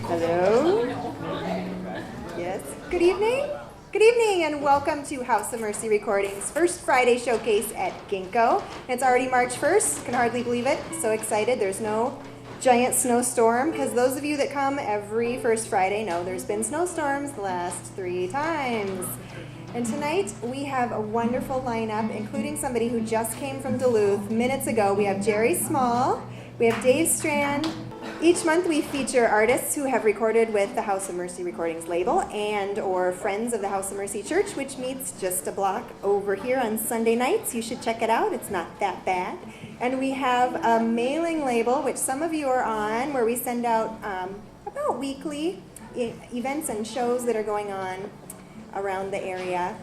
Hello? Yes. Good evening. Good evening and welcome to House of Mercy Recordings' first Friday showcase at Ginkgo. It's already March 1st. Can hardly believe it. So excited. There's no giant snowstorm because those of you that come every first Friday know there's been snowstorms the last 3 times. And tonight we have a wonderful lineup, including somebody who just came from Duluth minutes ago. We have Jerree Small. We have Dave Strahan. Each month we feature artists who have recorded with the House of Mercy Recordings label and or Friends of the House of Mercy Church, which meets just a block over here on Sunday nights. You should check it out. It's not that bad. And we have a mailing label, which some of you are on, where we send out about weekly events and shows that are going on around the area.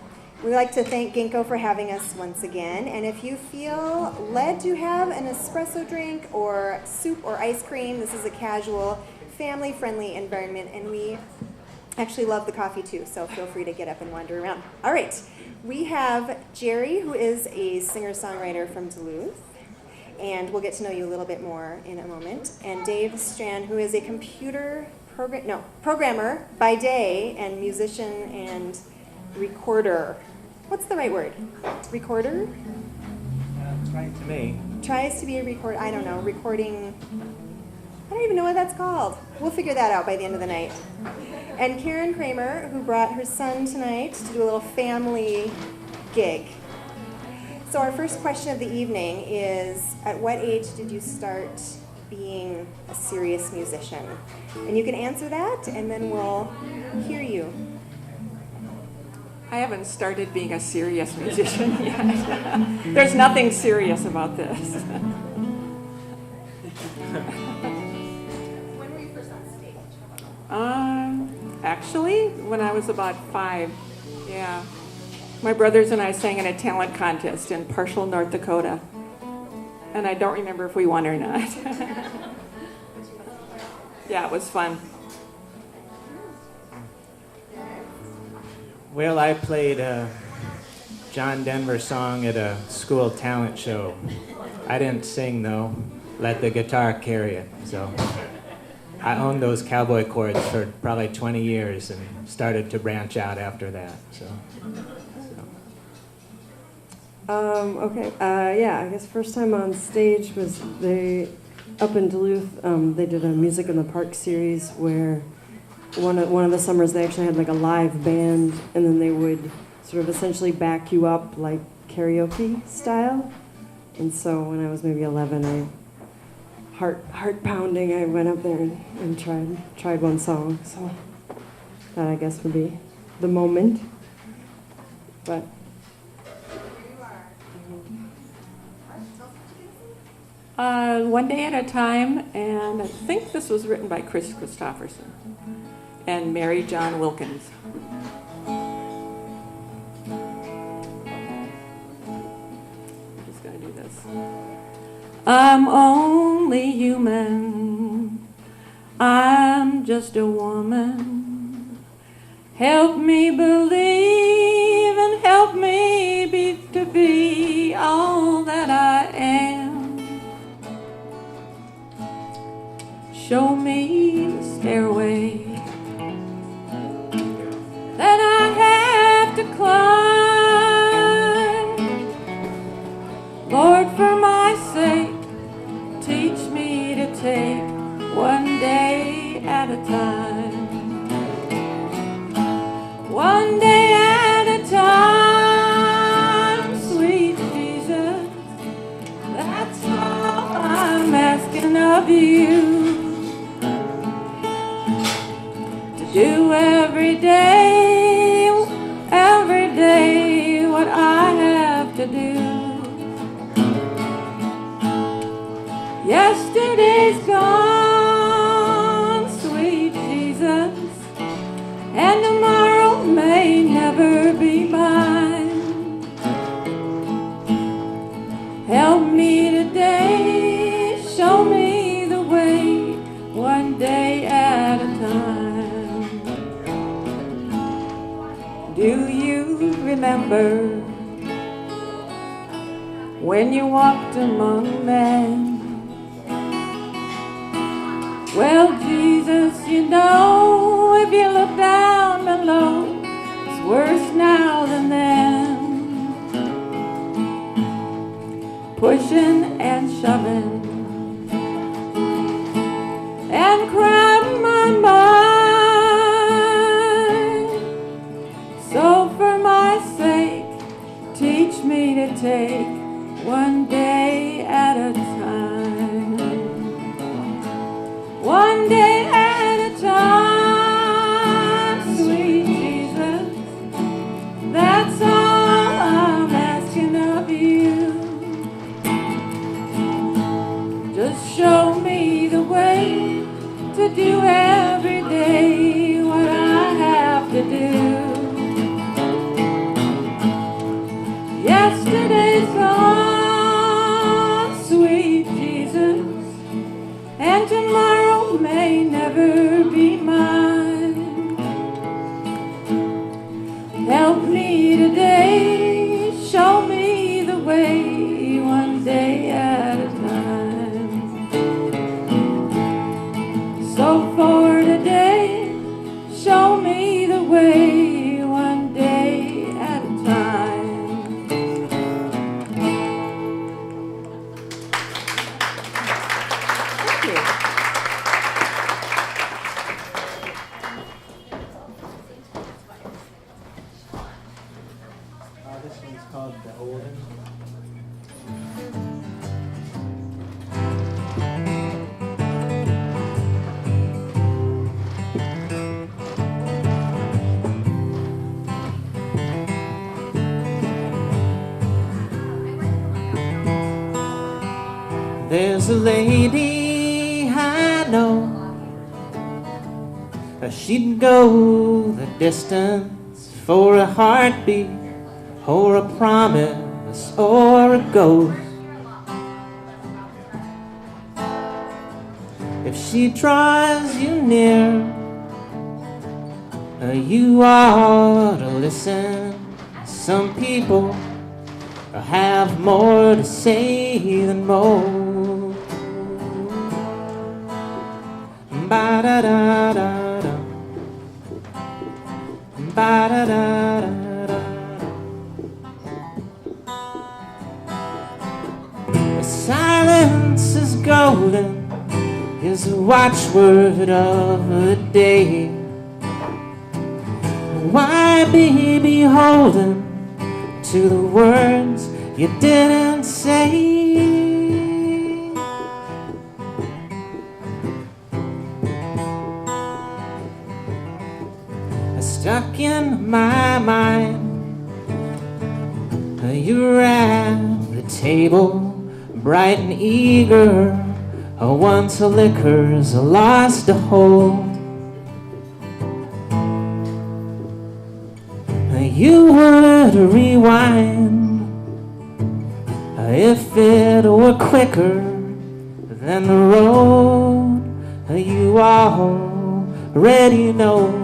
We'd like to thank Ginkgo for having us once again. And if you feel led to have an espresso drink or soup or ice cream, this is a casual, family-friendly environment. And we actually love the coffee too, so feel free to get up and wander around. All right, we have Jerree, who is a singer-songwriter from Duluth. And we'll get to know you a little bit more in a moment. And Dave Strahan, who is a programmer by day and musician and recorder. What's the right word? Recorder? Right to me. Tries to be a recorder. I don't know. Recording. I don't even know what that's called. We'll figure that out by the end of the night. And Karen Kramer, who brought her son tonight to do a little family gig. So our first question of the evening is, at what age did you start being a serious musician? And you can answer that, and then we'll hear you. I haven't started being a serious musician yet. There's nothing serious about this. When were you first on stage? Actually, when I was about 5, yeah. My brothers and I sang in a talent contest in Parshall, North Dakota. And I don't remember if we won or not. Yeah, it was fun. Well, I played a John Denver song at a school talent show. I didn't sing, though. Let the guitar carry it. So I owned those cowboy chords for probably 20 years and started to branch out after that. I guess first time on stage was up in Duluth. They did a Music in the Park series where one of the summers they actually had like a live band, and then they would sort of essentially back you up like karaoke style. And so when I was maybe 11, heart pounding, I went up there and tried one song. So that I guess would be the moment. But One Day at a Time, and I think this was written by Chris Christopherson and Mary John Wilkins. I'm just going to do this. I'm only human. I'm just a woman. Help me believe and help me to be all that I am. Show me the stairway that I have to climb. Lord, for my sake, teach me to take one day at a time. One day at a time, sweet Jesus. That's all I'm asking of you. Do every day what I have to do. Yesterday's gone, sweet Jesus, and tomorrow may never be mine. Help me today, show me the way, one day at a time. Do you remember when you walked among men. Well, Jesus, you know, if you look down below, it's worse now than then. Pushing and shoving and crowding my mind. So for my sake, teach me to take one day at a time. One day at a time, sweet Jesus, that's all I'm asking of you. Just show me the way to do every day what I have to do. Yesterday's gone, sweet Jesus, and tomorrow may never be mine. Help me today, show me the way, one day at a time. So for today, show me the way, one day at a time. This one's called The Olden. There's a lady I know, she'd go the distance for a heartbeat, or a promise, or a ghost. If she draws you near, you ought to listen. Some people have more to say than most. Ba-da-da-da-da, ba-da-da-da-da. Silence is golden is the watchword of the day. Why be beholden to the words you didn't say? Stuck in my mind, you're at the table, bright and eager, once a liquor's lost a hold. You would rewind if it were quicker than the road you already know.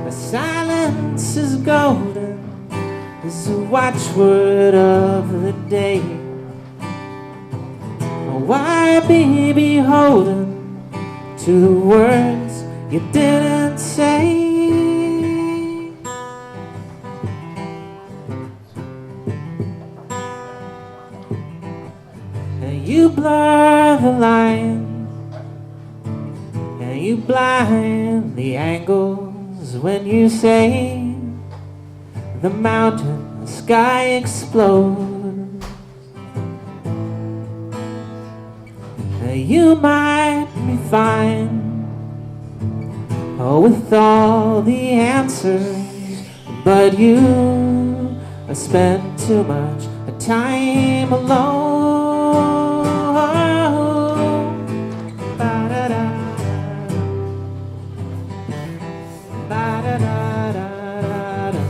Silence is golden is the watchword of the day. Why be beholden to the words you didn't say? You blur the line and you blind the angles when you say the mountain, the sky explodes. You might be fine with all the answers, but you spend too much time alone. Ba-da-da, ba-da-da-da-da.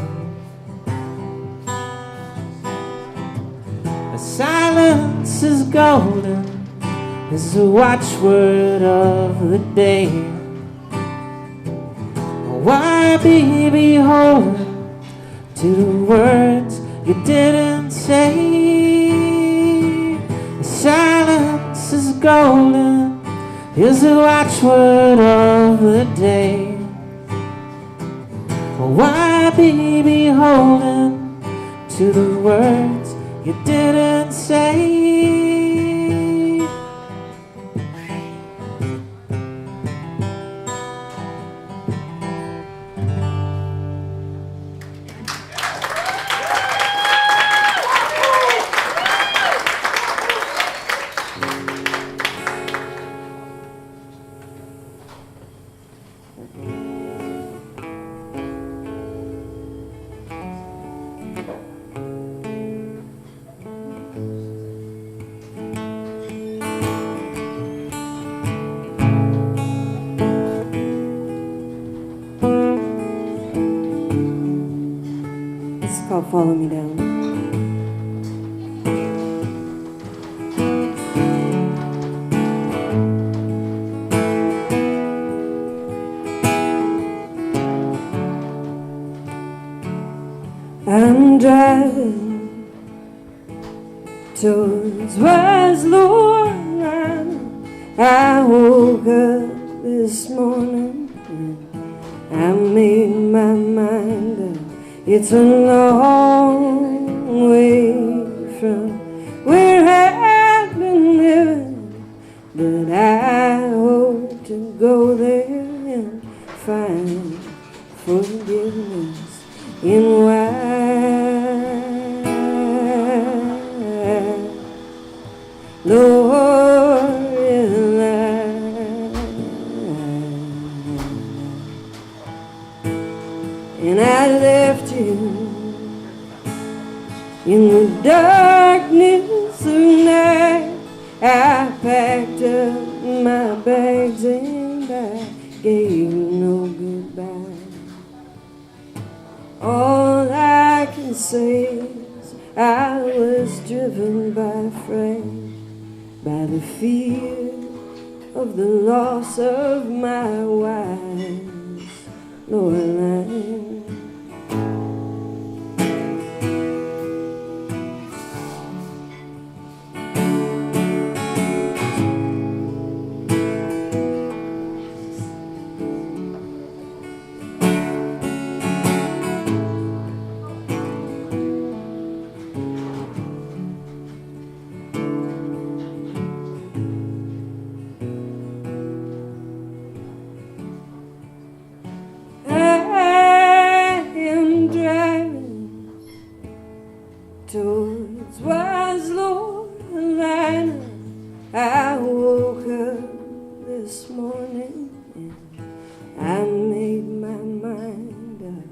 Silence is golden is the watchword of the day. Why be beholden to the words you didn't say? The silence is golden is the watchword of the day. Why be beholden to the words you didn't say? Follow me down. I'm driving towards West Louisiana. I woke up this morning and I made my mind up. It's a long way from where I've been living, but I hope to go there and find forgiveness in and I left you in the darkness of night. I packed up my bags and I gave you no goodbye. All I can say is I was driven by fright, by the fear of the loss of my wife's lower line. Towards Waslow Carolina, I woke up this morning and I made my mind up.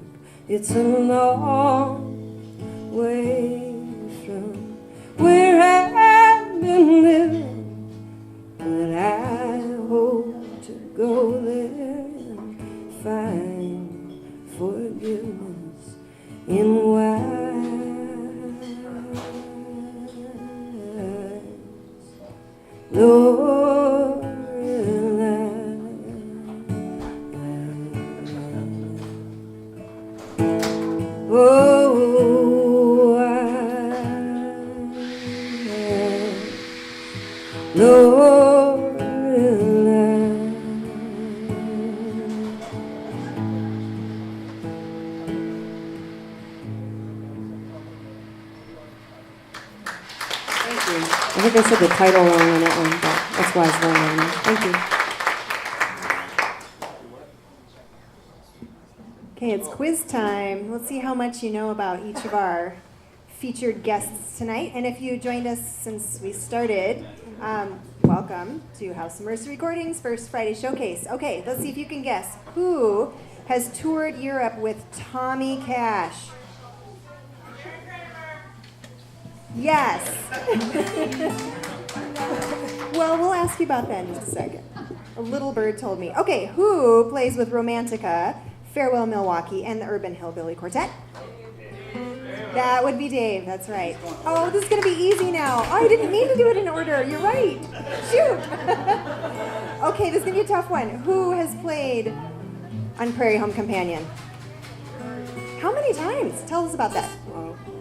It's a long way from where I've been living, but I hope to go there and find forgiveness in I think I said the title wrong on that one, but that's why it's wrong on there. Thank you. Okay, it's quiz time. Let's see how much you know about each of our featured guests tonight. And if you joined us since we started, welcome to House of Mercy Recordings' First Friday Showcase. Okay, let's see if you can guess. Who has toured Europe with Tommy Cash? Yes. Well, we'll ask you about that in just a second. A little bird told me. Okay, who plays with Romantica, Farewell Milwaukee, and the Urban Hillbilly Quartet? That would be Dave, that's right. Oh, this is going to be easy now. Oh, I didn't mean to do it in order. You're right. Shoot. Okay, this is going to be a tough one. Who has played on Prairie Home Companion? How many times? Tell us about that.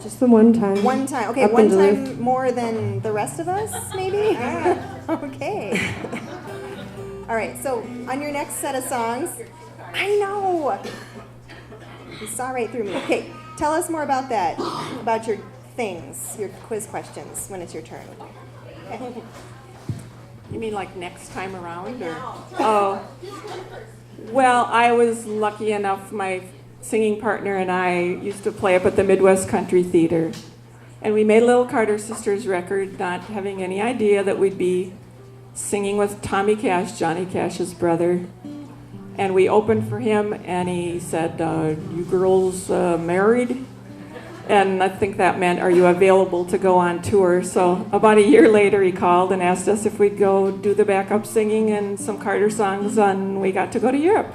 Just the one time. One time. Okay, Up one in Duluth. time more than the rest of us, maybe? Okay. All right, so on your next set of songs, I know. You saw right through me. Okay, tell us more about that, about your things, your quiz questions when it's your turn. Okay. You mean like next time around, or? Oh, well, I was lucky enough, my singing partner and I used to play up at the Midwest Country Theater. And we made a little Carter Sisters record, not having any idea that we'd be singing with Tommy Cash, Johnny Cash's brother. And we opened for him, and he said, you girls married? And I think that meant, are you available to go on tour? So about a year later, he called and asked us if we'd go do the backup singing and some Carter songs, and we got to go to Europe.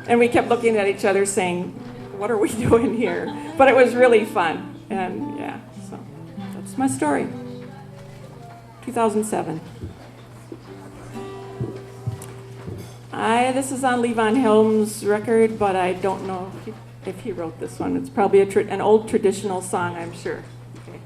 And we kept looking at each other saying, what are we doing here? But it was really fun. And yeah, so that's my story. 2007. This is on Levon Helm's record, but I don't know if he wrote this one. It's probably an old traditional song, I'm sure. Okay.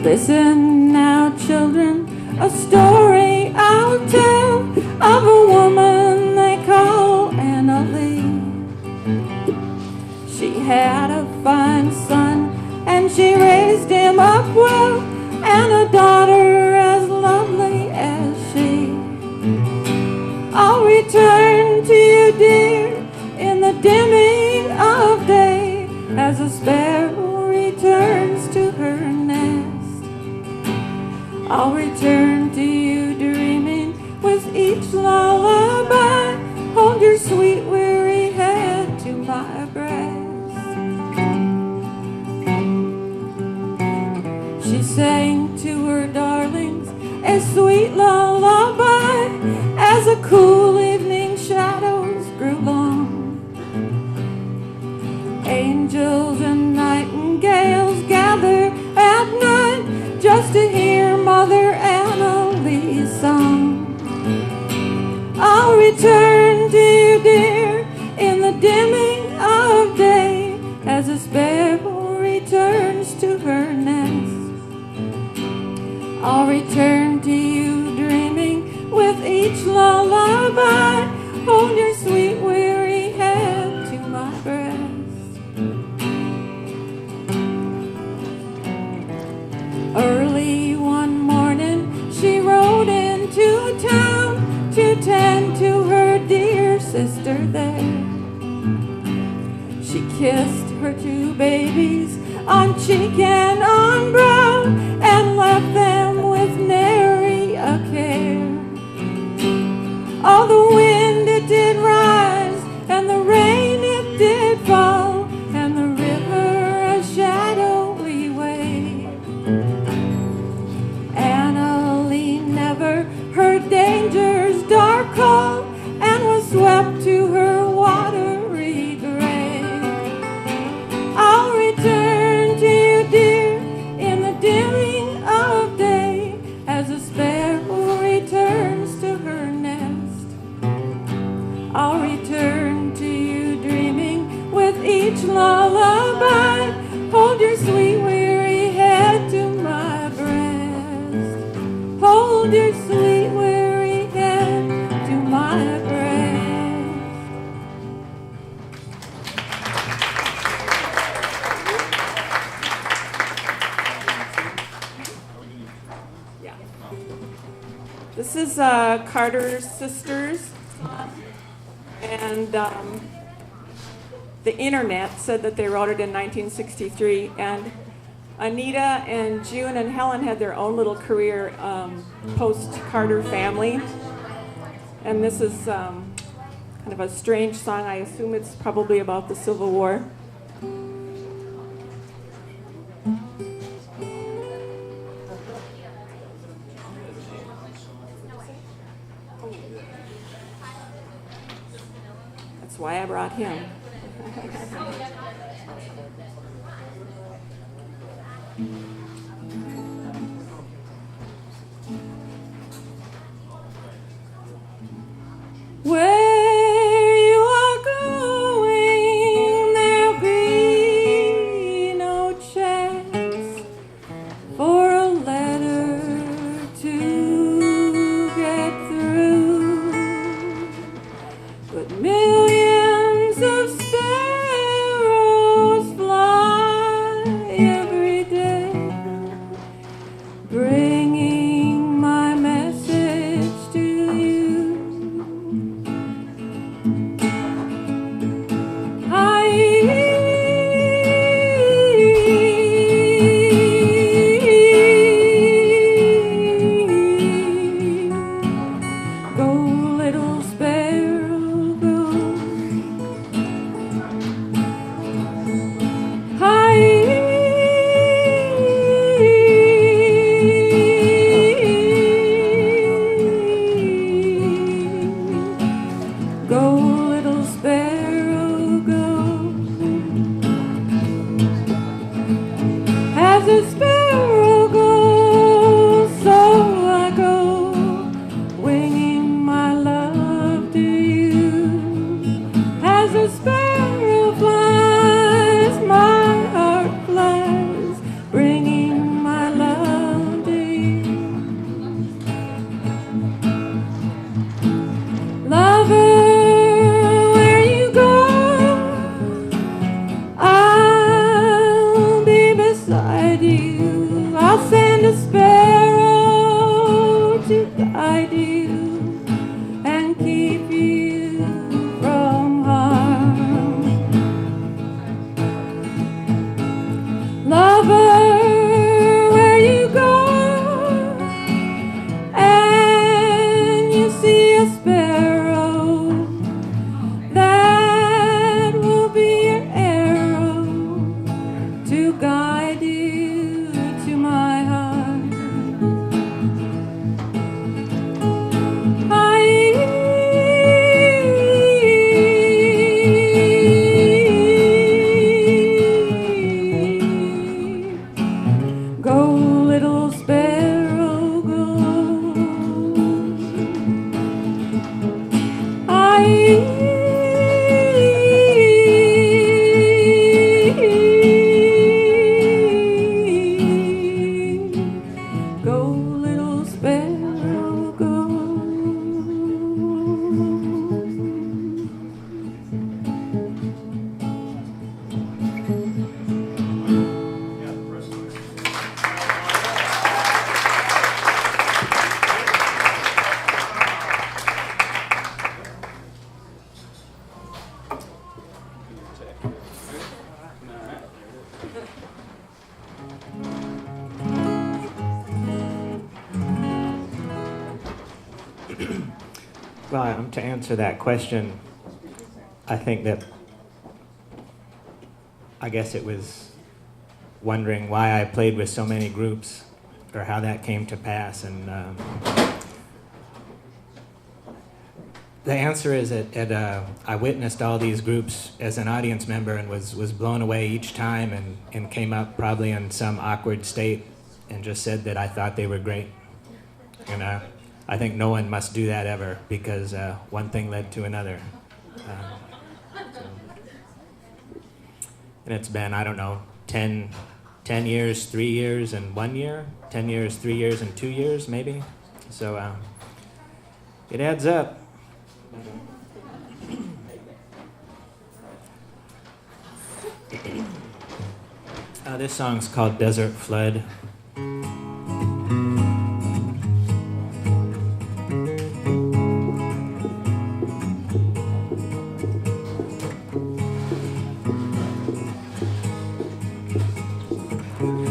Listen now, children, a story I'll tell of a woman they call Anna Lee. She had a fine son, and she raised him up well, and a daughter as lovely as she. I'll return to you, dear, in the dimming of day, as a sparrow returns to her nest. I'll return to you, dreaming with each lullaby. Hold your sweet weary head to my breast. She sang to her darlings a sweet lullaby as the cool evening shadows grew long. Angels and nightingales gather at night just to hear Mother Anna Lee's song. I'll return to you, dear, in the dimming of day, as a sparrow returns to her nest. I'll return to you, dreaming with each lullaby. Hold your sweet weary head to my breast. Early one morning she rode into town to tend to her dear sister there. She kissed her two babies on cheek and on brow, and left them with nary a care. All the wind it did rise, and the rain it did fall, and the river a shadowy wave. Anna Lee never heard danger's dark call, and was swept to her watery grave. I'll return to you, dear, in the dimming of day, as a sparrow returns to her nest. I'll return to you, dreaming with each lullaby. Hold your sweet weary head to my breast. Hold your sweet weary head to my breast. Yeah. This is Carter's Sisters, and the internet said that they wrote it in 1963, and Anita and June and Helen had their own little career post-Carter family, and this is kind of a strange song. I assume it's probably about the Civil War. why I brought him. Where you are going, there'll be no chance for a letter to get through, but millions of sparrows fly every day, bringing my message to you. Go, little sparrow, go. Go, little sparrow, go. As a sparrow goes, so I go, winging my love to you. As a sparrow flies, my heart flies, bringing my love to you. Lover, where you go, I'll be beside you. I'll send a sparrow to guide you and keep you from harm. Lover, where you go, and you see a sparrow, that will be your arrow to guide you to my heart. Go, little sparrow, go. Go, little sparrow, go. Well, to answer that question, I think that I guess it was wondering why I played with so many groups or how that came to pass. And the answer is that I witnessed all these groups as an audience member and was blown away each time and came up probably in some awkward state and just said that I thought they were great. And I think no one must do that ever because one thing led to another. And it's been, I don't know, 10 years, 3 years, and 1 year, 10 years, 3 years, and 2 years, maybe. So it adds up. This song's called Desert Flood.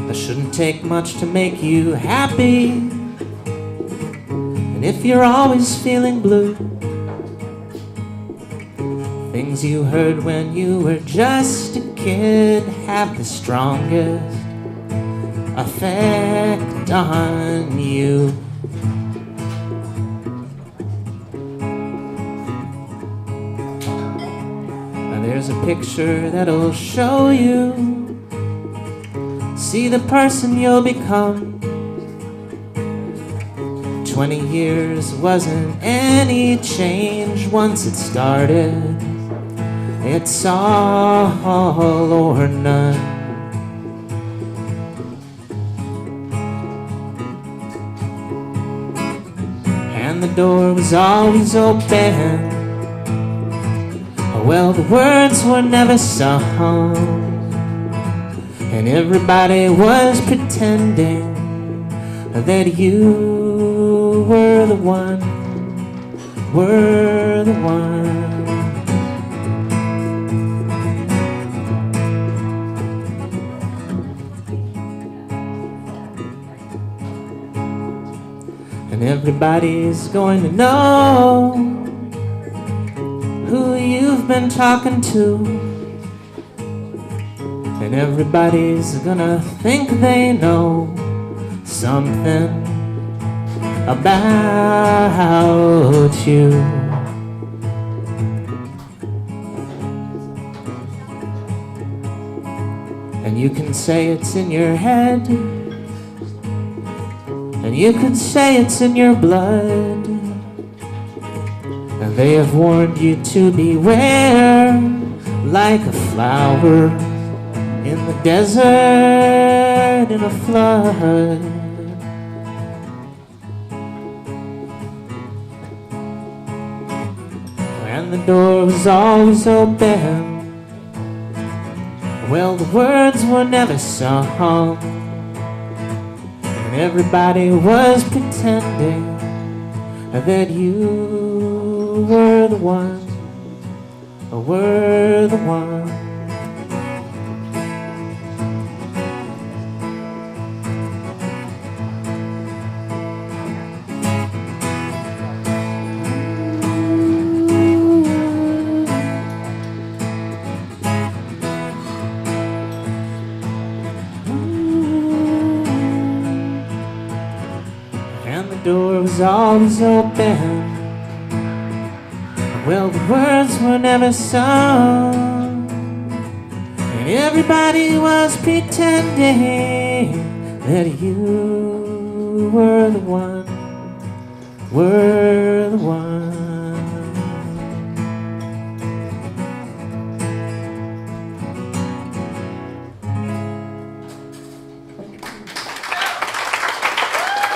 It shouldn't take much to make you happy, and if you're always feeling blue, things you heard when you were just a kid have the strongest effect on you. There's a picture that'll show you. See the person you'll become. 20 years wasn't any change once it started. It's all or none. And the door was always open. Well, the words were never sung, and everybody was pretending that you were the one, were the one. And everybody's going to know who you've been talking to. And everybody's gonna think they know something about you. And you can say it's in your head, and you could say it's in your blood. And they have warned you to beware, like a flower in the desert in a flood. And the door was always open. Well, the words were never sung, and everybody was pretending that you were the one, were the one. The door was always open. Well, the words were never sung, and everybody was pretending that you were the one, were the one.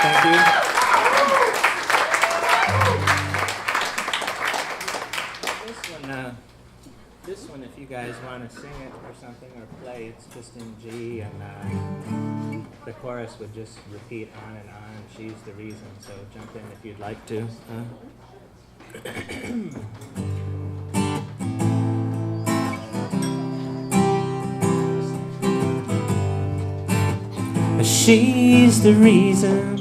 Thank you. This one, if you guys want to sing it or something or play, it's just in G, and the chorus would just repeat on and on. She's the reason, so jump in if you'd like to. She's the reason.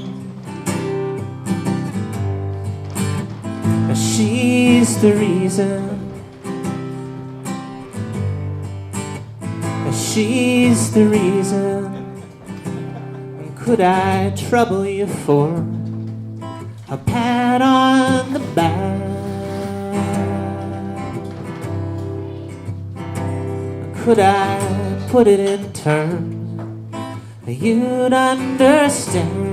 She's the reason. She's the reason. Could I trouble you for a pat on the back? Could I put it in terms you'd understand?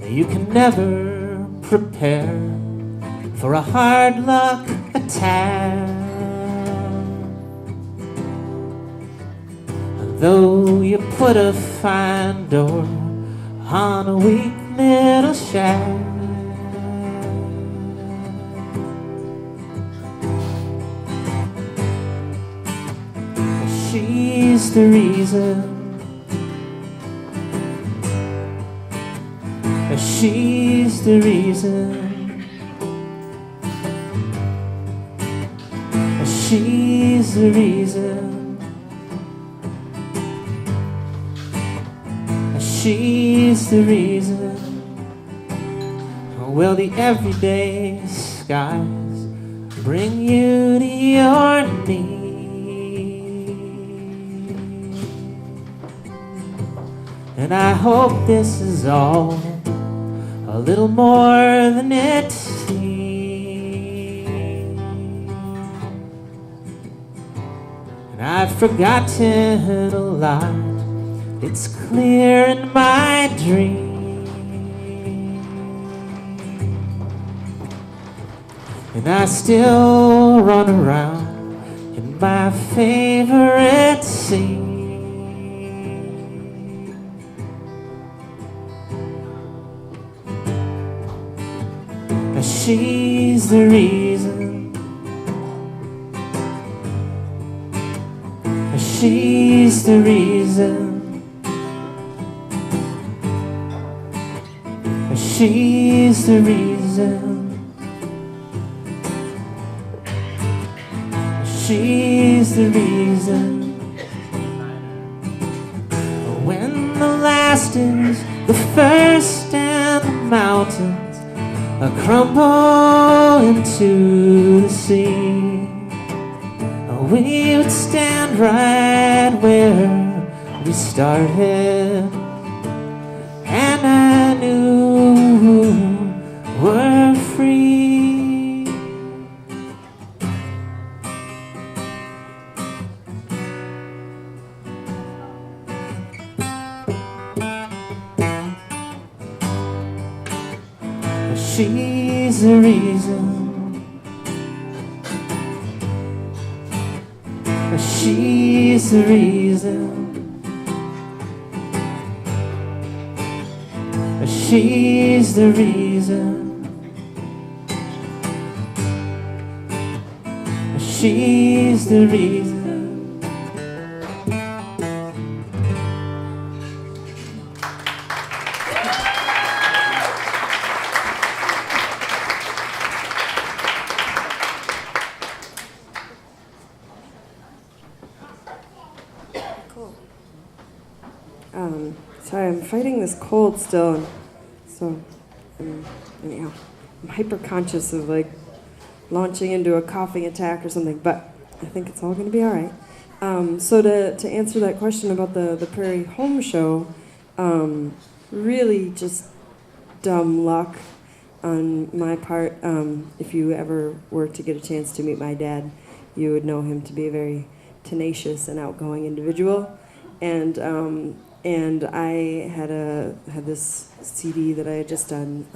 You can never prepare for a hard luck attack. Though you put a fine door on a weak little shack, she's the reason. She's the reason. She's the reason. She's the reason. Well, the everyday skies bring you to your knees, and I hope this is all a little more than it seems. and I've forgotten a lot. It's clear in my dream, and I still run around in my favorite scene. She's the reason. She's the reason. She's the reason. She's the reason. When the last is the first and the mountains crumble into the sea, we would stand right where we started, and I knew we're free. She's the reason. She's the reason. She's the reason. She's the reason. Sorry, I'm fighting this cold still, so anyhow, I'm hyper conscious of like launching into a coughing attack or something, but I think it's all going to be all right. So to answer that question about the Prairie Home Show, really just dumb luck on my part. If you ever were to get a chance to meet my dad, you would know him to be a very tenacious and outgoing individual, and I had this CD that I had just done,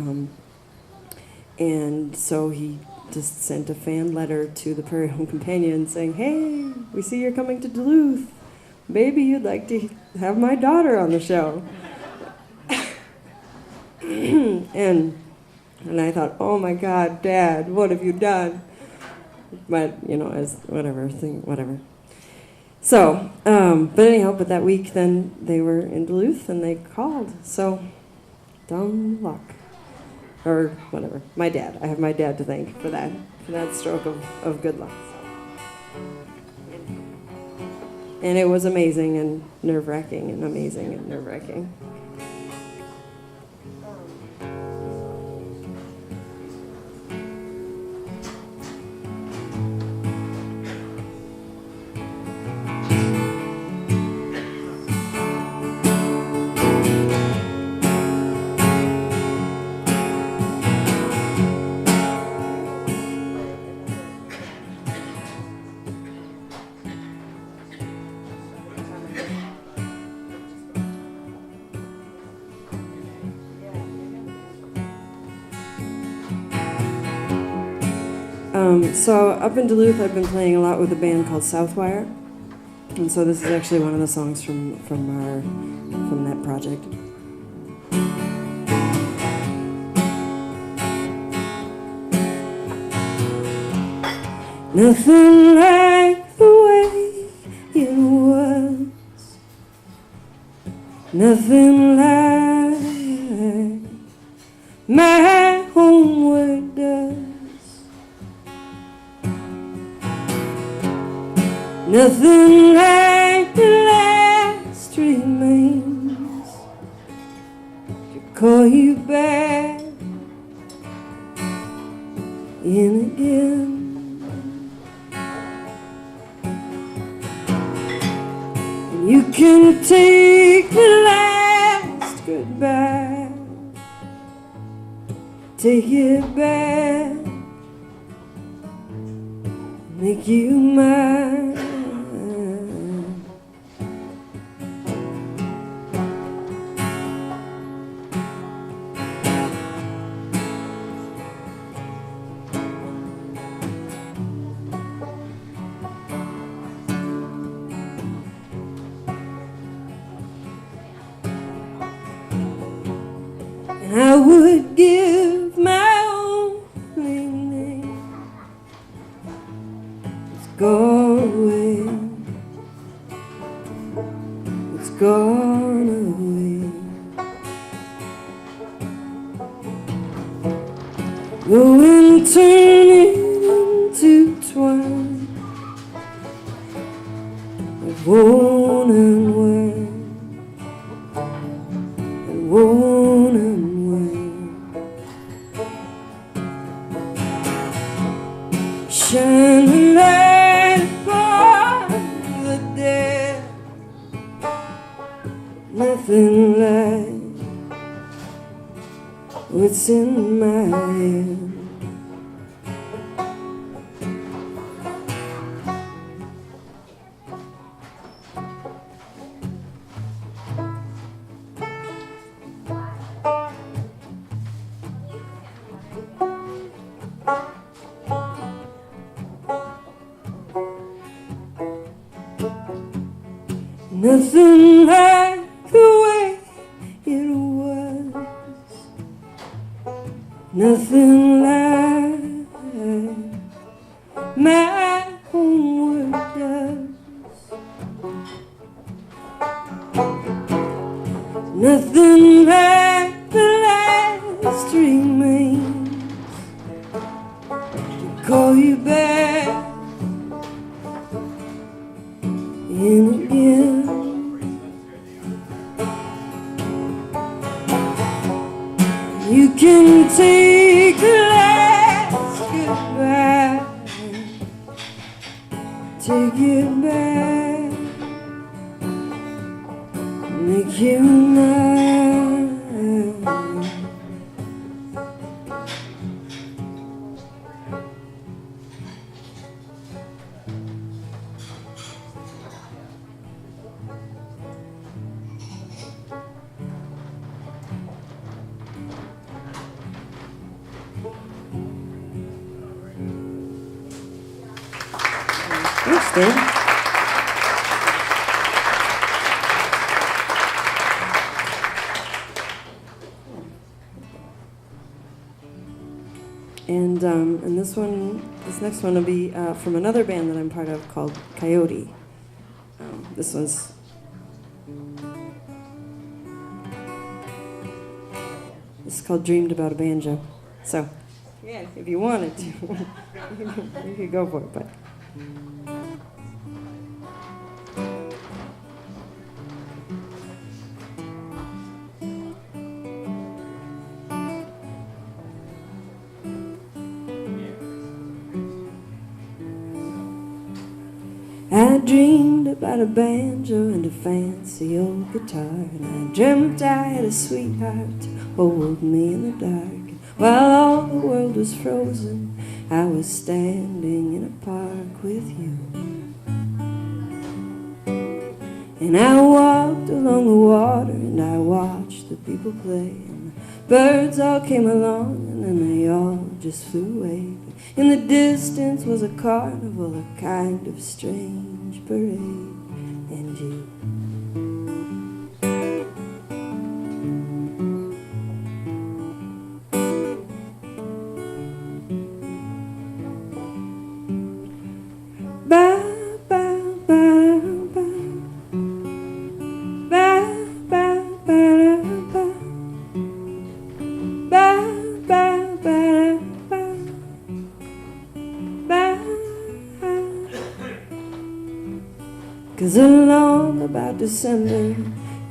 and so he just sent a fan letter to the Prairie Home Companion saying, "Hey, we see you're coming to Duluth. Maybe you'd like to have my daughter on the show." and I thought, "Oh my God, Dad, what have you done?" But as whatever. So, but anyhow, but that week then they were in Duluth and they called. So, dumb luck. Or whatever. My dad. I have my dad to thank for that stroke of good luck. So. And it was amazing and nerve-wracking and amazing and nerve-wracking. So up in Duluth, I've been playing a lot with a band called Southwire, and so this is actually one of the songs from that project. Nothing like the way it was. Nothing like my homework does. Nothing like the last remains to call you back in again. And you can take the last goodbye, take it back, make you mine. I would give my only name. It's gone away. It's gone away. The wind turning into twine of worn and wear, and worn and wear. Shine the light upon the dead. Nothing like what's in my head. Nothing like the way it was. Nothing like my homework does. Nothing like the last remains to call you back in again. You can take the last goodbye, take it back, make you mine. Thanks, Dan. And this next one will be from another band that I'm part of called Coyote. This one's called Dreamed About a Banjo. So, yeah, if you wanted to, you could go for it, but. I dreamed about a banjo and a fancy old guitar, and I dreamt I had a sweetheart to hold me in the dark. While all the world was frozen, I was standing in a park with you. And I walked along the water and I watched the people play, and the birds all came along and then they all just flew away. In the distance was a carnival, a kind of strange parade, and you. Ba ba ba ba ba ba ba ba ba ba ba ba. Cause along about December,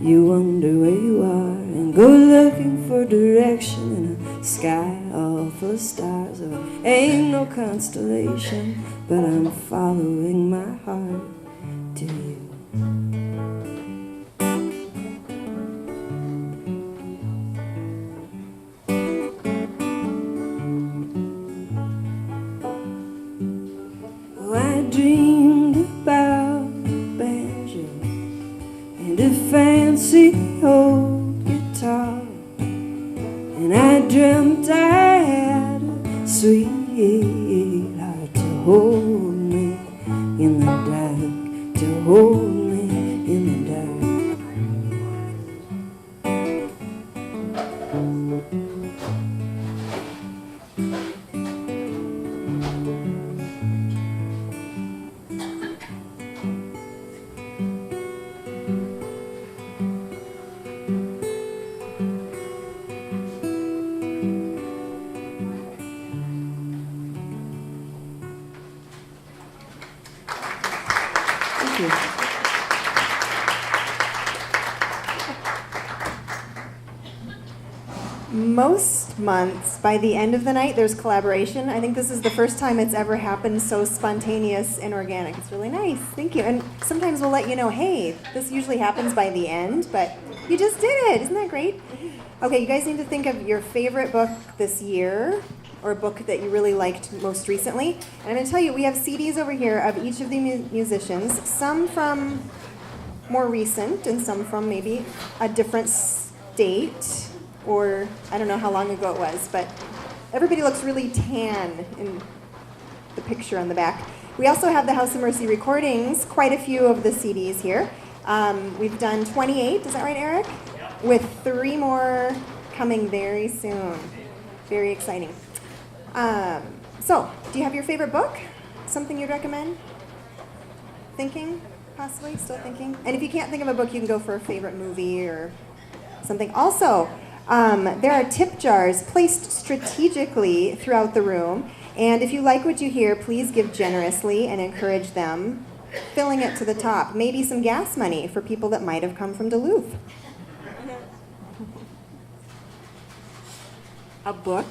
you wonder where you are and go looking for direction in a sky all full of stars. Oh, ain't no constellation, but I'm following my heart to you. Oh, I dreamed about a banjo and a fancy old guitar, and I dreamt I had a sweetheart to hold me in the dark, to hold me in the dark. you. Most months, by the end of the night, there's collaboration. I think this is the first time it's ever happened so spontaneous and organic. It's really nice. Thank you. And sometimes we'll let you know, hey, this usually happens by the end, but you just did it. Isn't that great? Okay, you guys need to think of your favorite book this year, or a book that you really liked most recently. And I'm going to tell you, we have CDs over here of each of the musicians, some from more recent and some from maybe a different state, or I don't know how long ago it was, but everybody looks really tan in the picture on the back. We also have the House of Mercy recordings, quite a few of the CDs here. We've done 28, is that right, Eric? Yeah. With 3 more coming very soon. Very exciting. So, do you have your favorite book? Something you'd recommend? Thinking, possibly? Still thinking? And if you can't think of a book, you can go for a favorite movie or something. Also, there are tip jars placed strategically throughout the room. And if you like what you hear, please give generously and encourage them, filling it to the top. Maybe some gas money for people that might have come from Duluth. A book?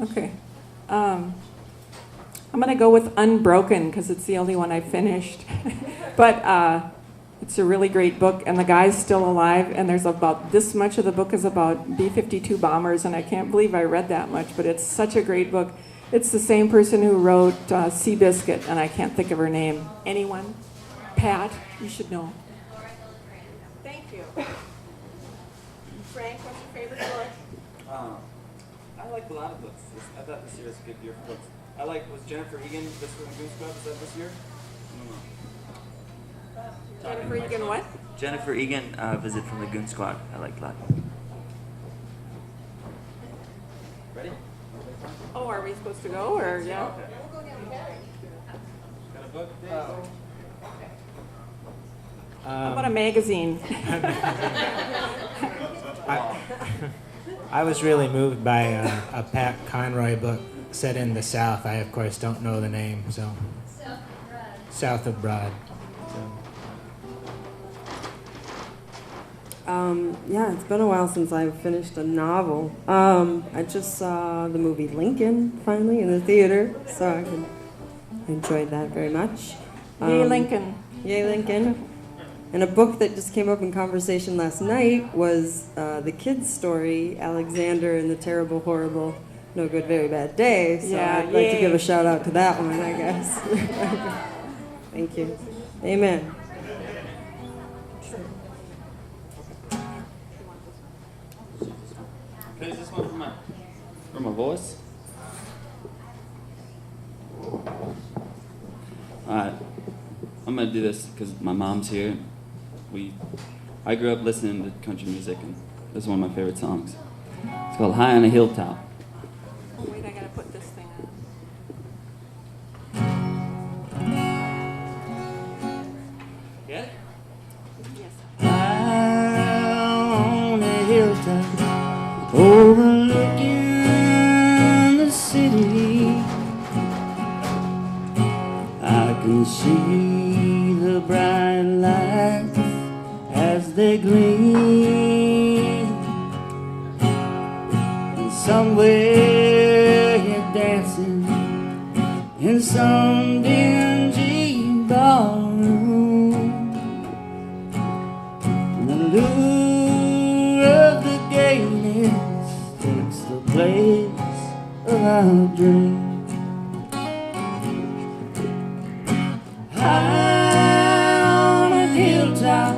Okay. I'm going to go with Unbroken because it's the only one I finished. But it's a really great book, and the guy's still alive, and there's about this much of the book is about B-52 bombers, and I can't believe I read that much, but it's such a great book. It's the same person who wrote Seabiscuit, and I can't think of her name. Anyone? Pat? You should know. Thank you. Frank, what's your favorite book? I liked a lot of books. I thought this year was a good year for books. Was Jennifer Egan this from the Goon Squad? Was that this year? Jennifer Egan what? Jennifer Egan, Visit from the Goon Squad. I like that. Ready? Oh, are we supposed to go, or yeah? Okay. Got a book? How about a magazine? I was really moved by a Pat Conroy book set in the South. I, of course, don't know the name, so. South of Broad. Yeah, it's been a while since I've finished a novel. I just saw the movie Lincoln finally in the theater, so I enjoyed that very much. Yay, Lincoln. Yay, Lincoln. And a book that just came up in conversation last night was the kid's story, Alexander and the Terrible, Horrible, No Good, Very Bad Day. So yeah, I'd like to give a shout out to that one, I guess. Thank you. Amen. Okay, is this one for my voice? Alright, I'm gonna do this because my mom's here. I grew up listening to country music, and this is one of my favorite songs. It's called High on a Hilltop. Oh, wait, I gotta put this thing on. Get it? Yes. High on a hilltop, overlooking the city, I can see the bright lights as they gleam, and somewhere you're dancing in some dingy ballroom, and the lure of the gayness takes the place of our dreams. High on a hilltop,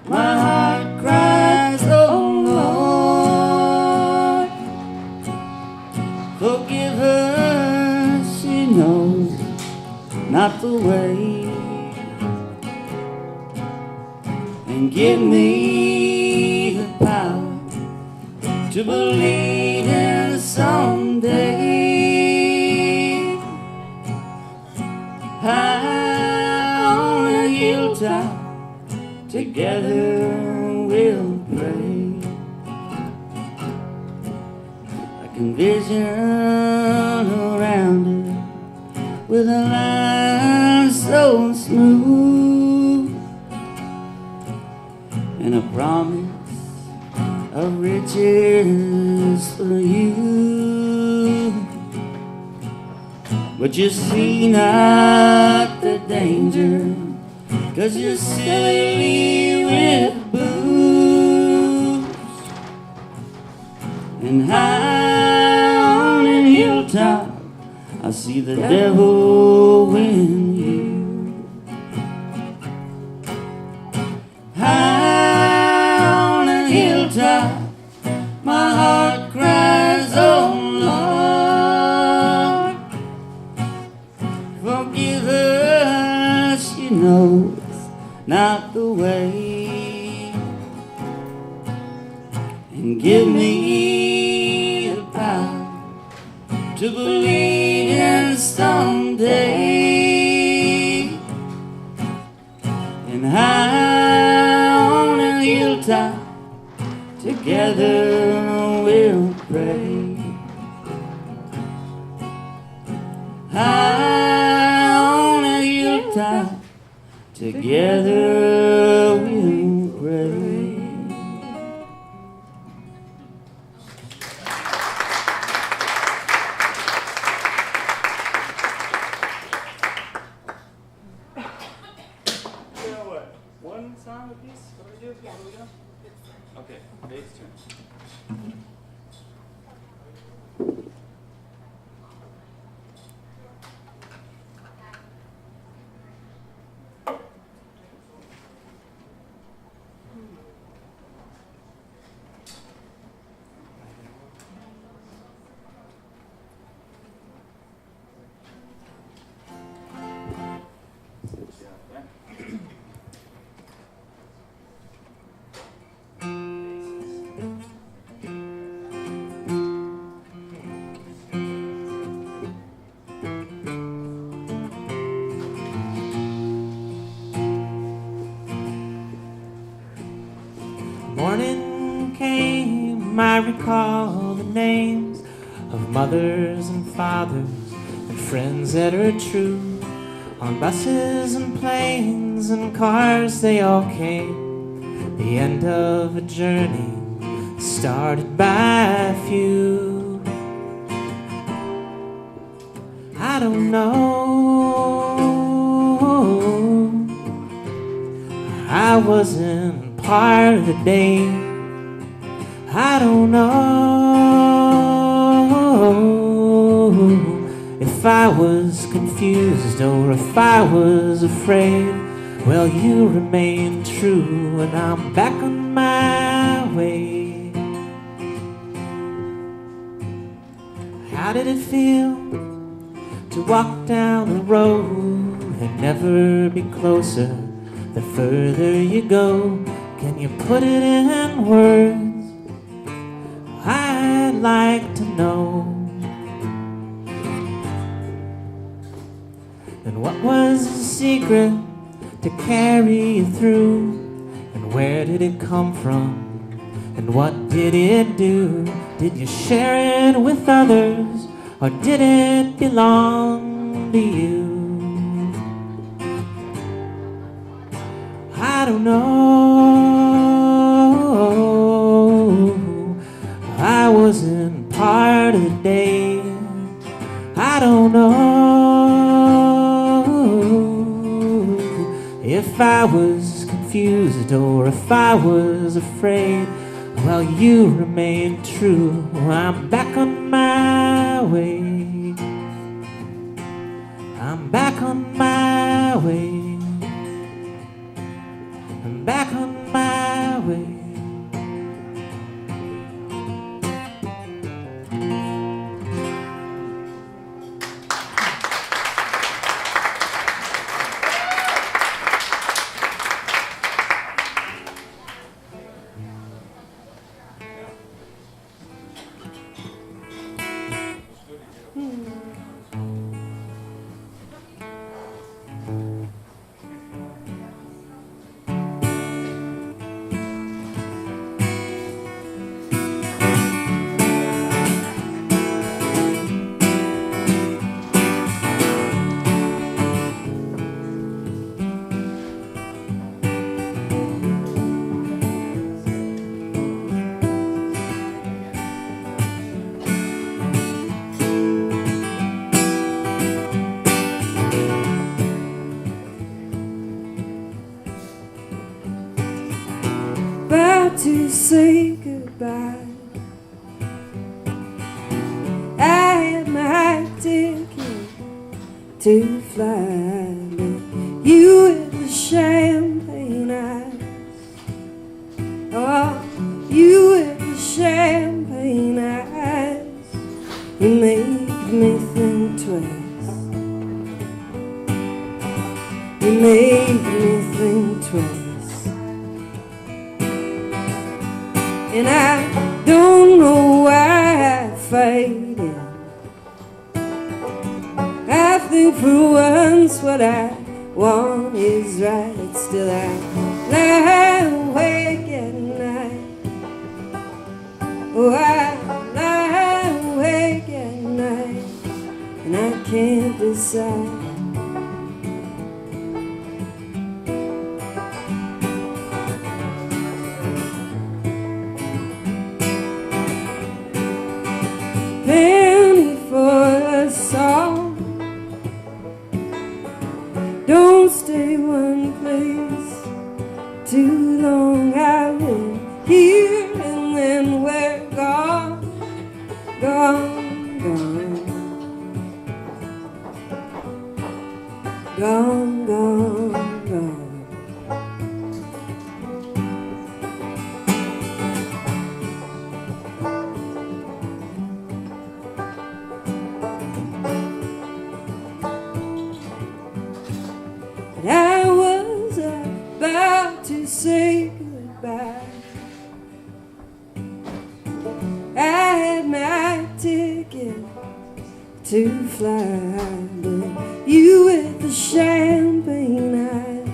my heart cries, oh Lord, forgive her, she knows not the way, and give me the power to believe in someday. High on a hilltop, together we'll pray. I can vision around her with a line so smooth, and a promise of riches for you. But you see not the danger, 'cause you're silly with booze. And high on a hilltop, I see the devil in you. High on a hilltop, my heart cries, oh Lord, forgive her, she knows not the way, and give me the power to believe in someday. And high on a hilltop, together we'll pray. High on a hilltop, together we'll pray. One song a piece? What do we do? What do we do? Okay, Dave's turn. Morning came, I recall the names of mothers and fathers and friends that are true. On buses and planes and cars they all came. The end of a journey started by a few. I don't know, I wasn't part of the day. I don't know if I was confused or if I was afraid. Well, you remain true and I'm back on my way. How did it feel to walk down the road and never be closer the further you go? Can you put it in words? I'd like to know. And what was the secret to carry you through? And where did it come from? And what did it do? Did you share it with others? Or did it belong to you? I don't know, I wasn't part of the day. I don't know if I was confused or if I was afraid. Well, you remain true, I'm back on my way. I'm back on my way. I'm back on my way. about to say goodbye. I had my ticket to fly, but you with the champagne eyes. Oh, you with the champagne eyes. You make me think twice. You make me think twice. And I don't know why I fight it. I think for once what I want is right. Still I lie awake at night. Oh, I lie awake at night, and I can't decide. Penny for a song. Don't stay one place too long. I've been here and then we're gone, gone, gone, gone, gone, gone. I was about to say goodbye. I had my ticket to fly, but you with the champagne eyes.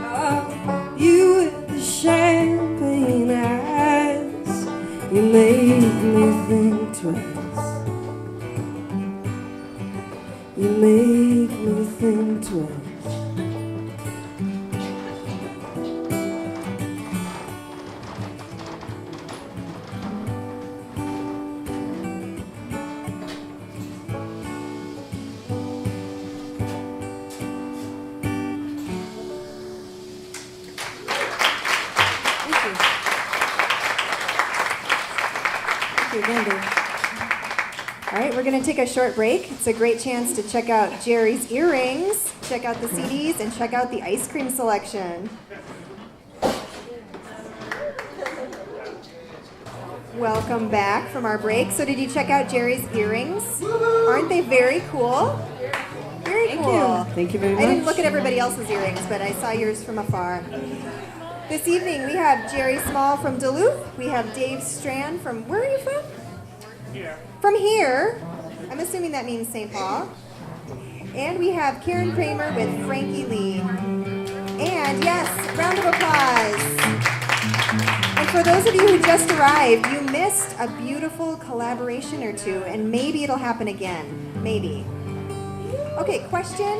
Oh, you with the champagne eyes. You made me think twice. You make me think twice. All right, we're going to take a short break. It's a great chance to check out Jerree's earrings, check out the CDs, and check out the ice cream selection. Welcome back from our break. So did you check out Jerree's earrings? Aren't they very cool? Very cool. Thank you very much. I didn't look at everybody else's earrings, but I saw yours from afar. This evening we have Jerree Small from Duluth. We have Dave Strahan from, where are you from? Here. From here. I'm assuming that means St. Paul. And we have Karen Kramer with Frankie Lee. And yes, round of applause. And for those of you who just arrived, you missed a beautiful collaboration or two, and maybe it'll happen again. Maybe. Okay, question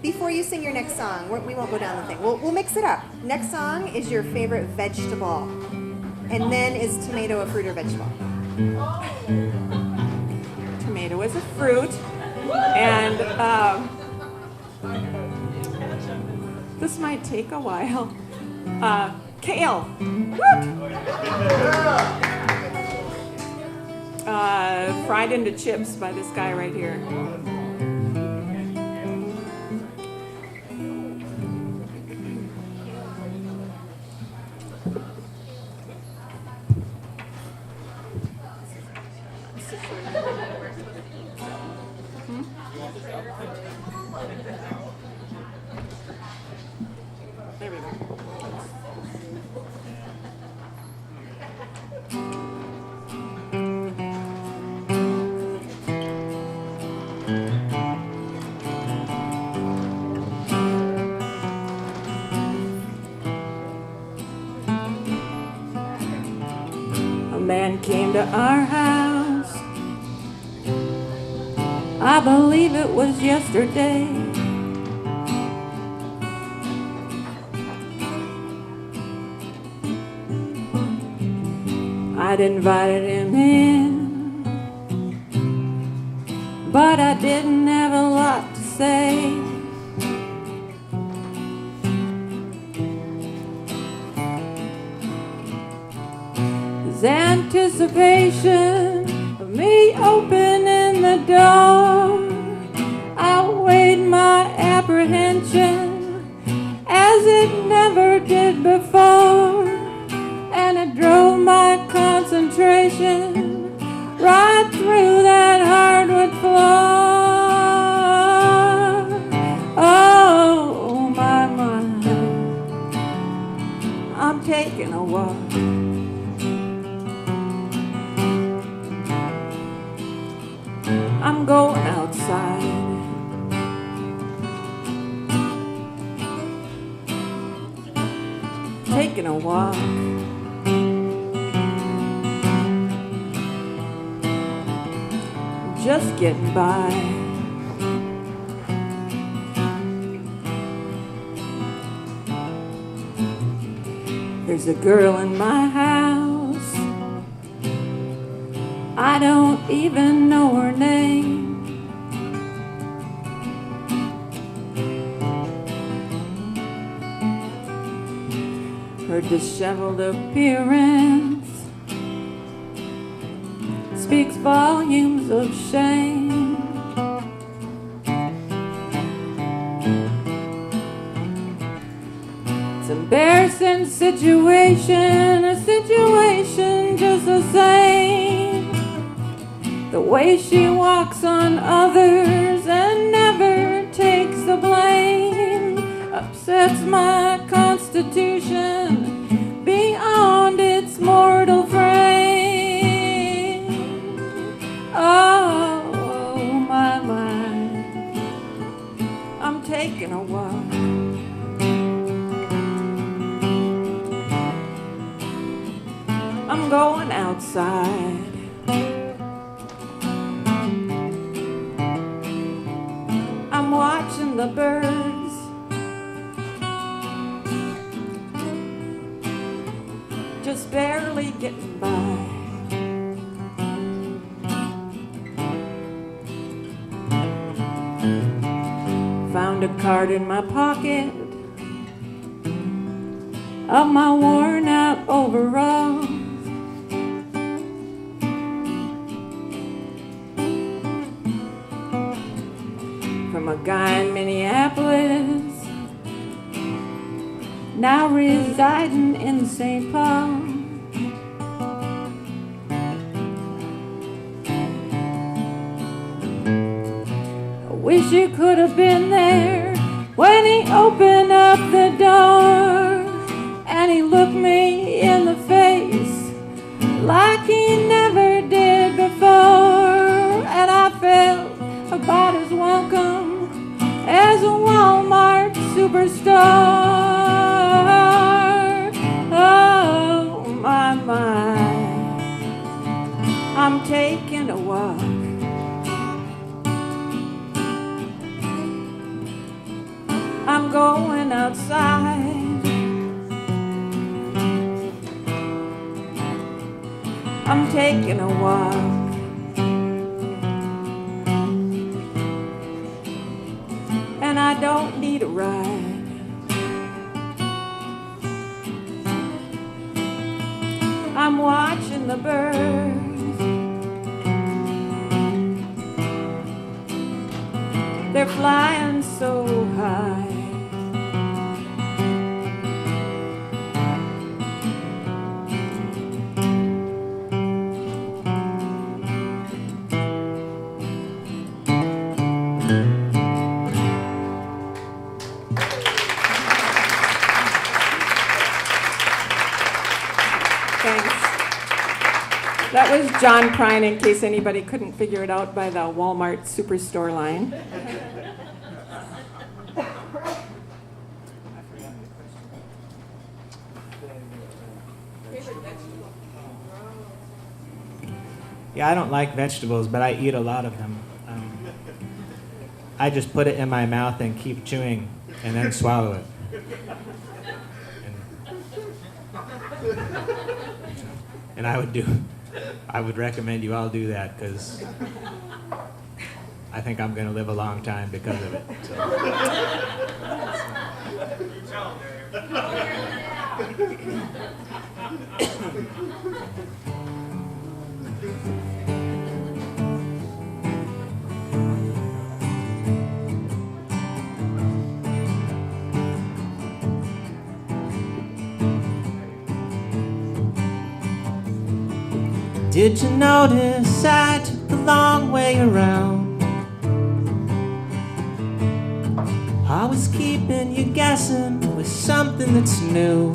before you sing your next song. We won't go down the thing. We'll mix it up. Next song is your favorite vegetable. And then is tomato a fruit or vegetable? Tomato is a fruit, and this might take a while. Kale. Fried into chips by this guy right here. There we go. A man came to our house. I believe it was yesterday. I'd invited him in, but I didn't have a lot to say. There's anticipation of me opening the door. I weighed my apprehension as it never did before, and it drove my concentration right through that hardwood floor. Oh, my mind, I'm taking a walk. I'm going outside. Taking a walk. Just getting by. There's a girl in my house. I don't even know her name. Her disheveled appearance speaks volumes of shame. It's an embarrassing situation, a situation just the same. The way she walks on others and never takes the blame upsets my constitution beyond its mortal frame. Oh, my mind, I'm taking a walk. I'm going outside. I'm watching the birds. Just barely getting by. Found a card in my pocket of my worn out overalls. From a guy in Minneapolis, now residing in St. Paul. I wish you could have been there when he opened up the door and he looked me in the face like he never did before, and I felt about as welcome as a Walmart superstar. Oh, my mind, I'm taking a walk. I'm going outside. I'm taking a walk. And I don't need a ride. I'm watching the birds. They're flying so high. That was John Prine, in case anybody couldn't figure it out by the Walmart Superstore line. Yeah, I don't like vegetables, but I eat a lot of them. I just put it in my mouth and keep chewing and then swallow it. And I would recommend you all do that, because I think I'm going to live a long time because of it. So. Did you notice I took the long way around? Always keeping you guessing with something that's new.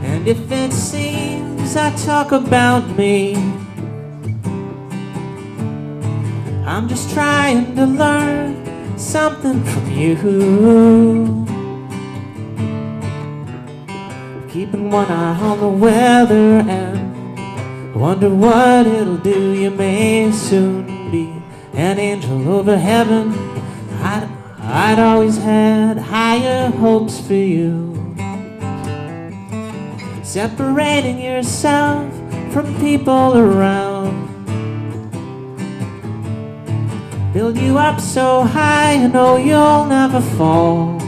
And if it seems I talk about me, I'm just trying to learn something from you. Keeping one eye on the weather and wonder what it'll do. You may soon be an angel over heaven. I'd always had higher hopes for you. Separating yourself from people around, build you up so high you know you'll never fall.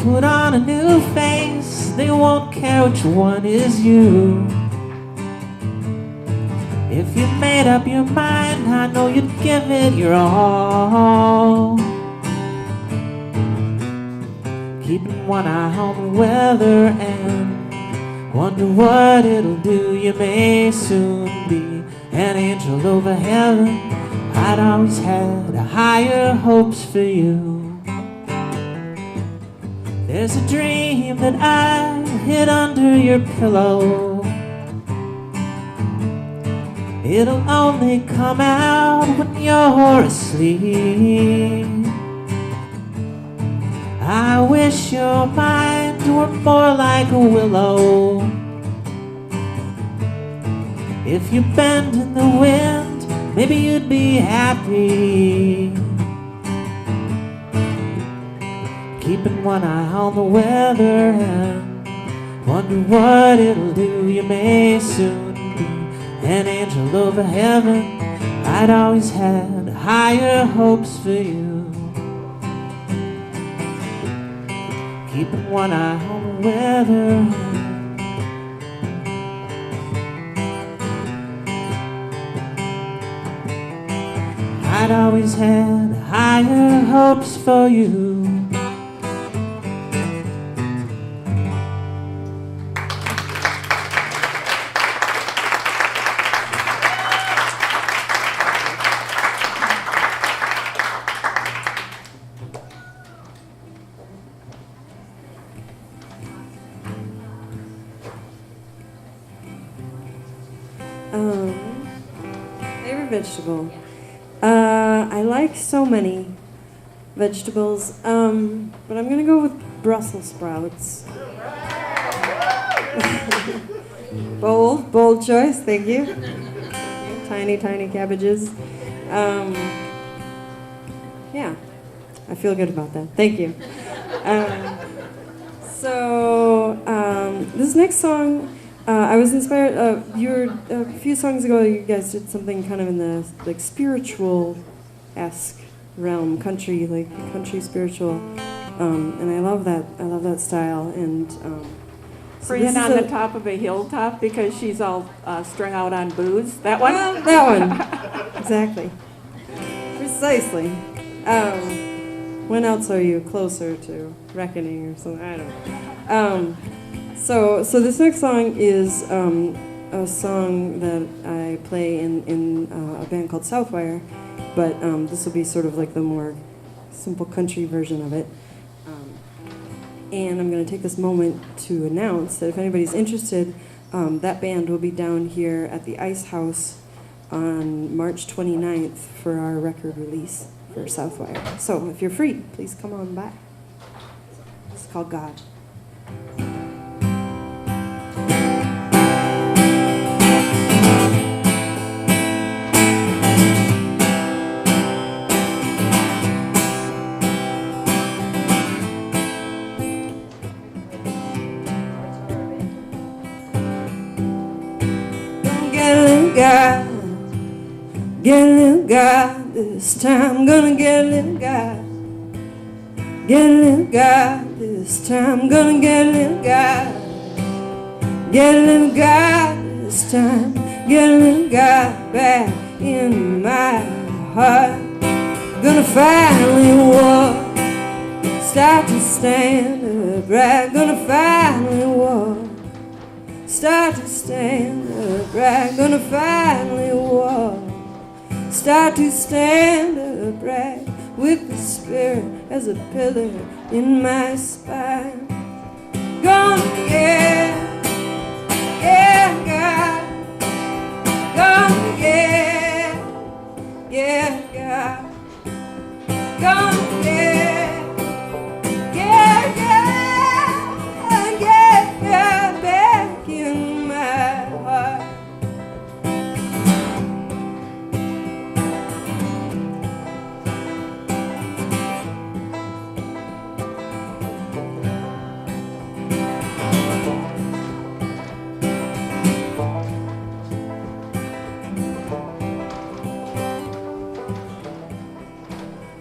Put on a new face, they won't care which one is you. If you made up your mind, I know you'd give it your all. Keeping one eye on the weather and wonder what it'll do. You may soon be an angel over heaven. I'd always had higher hopes for you. There's a dream that I hid under your pillow. It'll only come out when you're asleep. I wish your mind were more like a willow. If you bend in the wind, maybe you'd be happy. Keeping one eye on the weather and wonder what it'll do. You may soon be an angel over heaven. I'd always had higher hopes for you. Keeping one eye on the weather. I'd always had higher hopes for you. Favorite vegetable. I like so many vegetables, but I'm gonna go with Brussels sprouts. bold choice. Thank you. Tiny cabbages. Yeah, I feel good about that. Thank you. This next song. I was inspired. A few songs ago, you guys did something kind of in the like spiritual-esque realm, country spiritual, and I love that. I love that style. And Praying on the top of a hilltop because she's all strung out on booze. That one. Well, that one. Exactly. Precisely. When else are you closer to reckoning or something? I don't know. So this next song is a song that I play in a band called Southwire, but this will be sort of like the more simple country version of it. And I'm going to take this moment to announce that if anybody's interested, that band will be down here at the Ice House on March 29th for our record release for Southwire. So if you're free, please come on by. It's called God. Get a little God this time, gonna get a little God. Get a little God this time, gonna get a little God. Get a little God this time, get a little God back in my heart. Gonna finally walk, start to stand upright. Gonna finally walk, start to stand upright. Gonna finally walk, start to stand upright. With the Spirit as a pillar in my spine. Gonna get, yeah, God. Gonna get, yeah, God. Gonna get, yeah, God, back in my heart.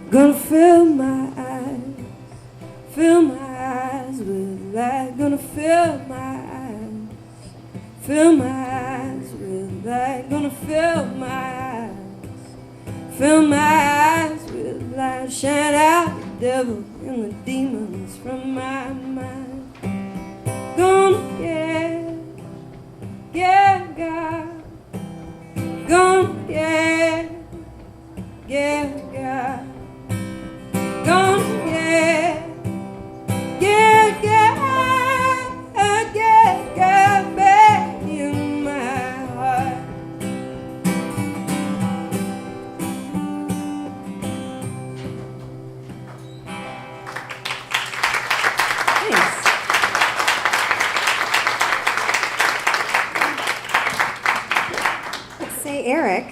Gonna fill my eyes with light. Gonna fill my eyes with light. Gonna fill my eyes with light. Shine out the devil and the demons from my mind. Gonna get God. Gonna get God. Gonna get God back in my heart. Thanks. Say, Eric,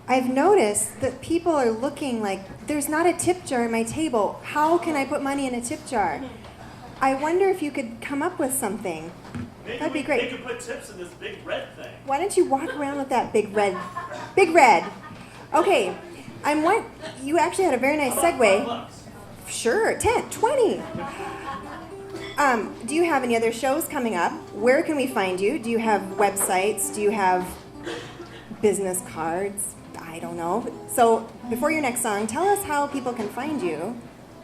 I've noticed that people are looking like there's not a tip jar at my table. How can I put money in a tip jar? I wonder if you could come up with something. That'd be great. They could put tips in this big red thing. Why don't you walk around with that big red? Okay, you actually had a very nice segue. Sure, 10, 20. Do you have any other shows coming up? Where can we find you? Do you have websites? Do you have business cards? I don't know. So before your next song, tell us how people can find you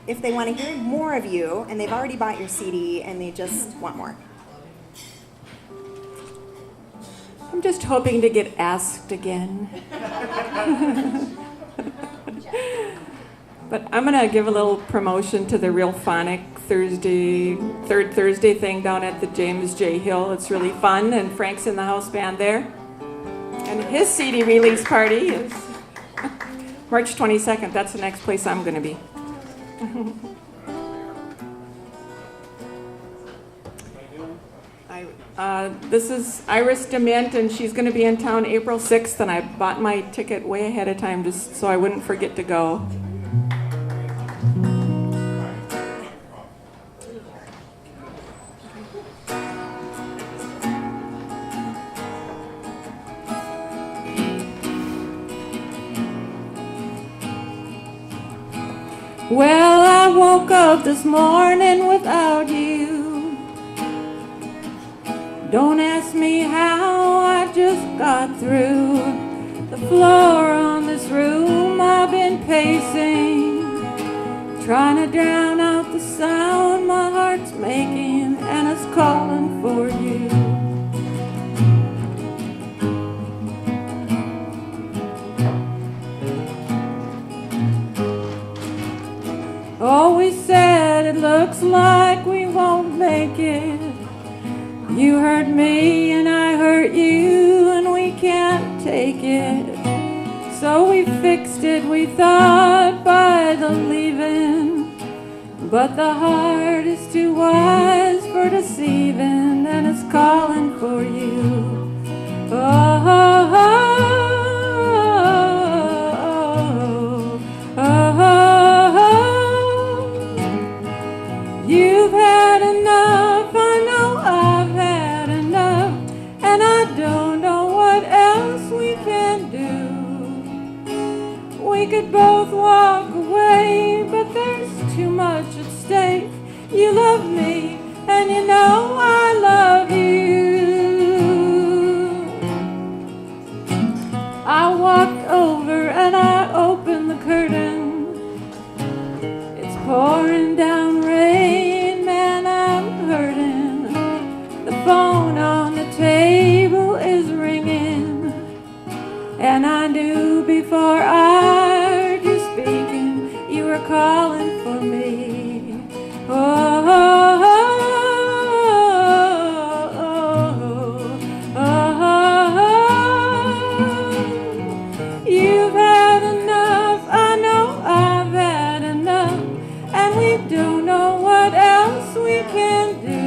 if they want to hear more of you and they've already bought your CD and they just want more. I'm just hoping to get asked again. But I'm going to give a little promotion to the Real Phonic third Thursday thing down at the James J. Hill. It's really fun, and Frank's in the house band there. And his CD release party is March 22nd. That's the next place I'm going to be. This is Iris DeMint, and she's going to be in town April 6th, and I bought my ticket way ahead of time just so I wouldn't forget to go. Well, I woke up this morning without you. Don't ask me how, I just got through. The floor on this room I've been pacing, trying to drown out the sound my heart's making, and it's calling for you. Always said it looks like we won't make it. You hurt me and I hurt you, and we can't take it. So we fixed it, we thought, by the leaving. But the heart is too wise for deceiving, and it's calling for you. Oh, oh, oh, oh, oh. You've had enough, I know I've had enough, and I don't know what else we can do. We could both walk away, you, but there's too much at stake. You love me, and you know I love you. I walked over and I opened the curtain. It's pouring down rain, man, I'm hurting. The phone on the table is ringing, and I knew before I heard you speaking, you were calling for me. Oh, oh, oh, oh, oh, oh. You've had enough, I know I've had enough, and we don't know what else we can do.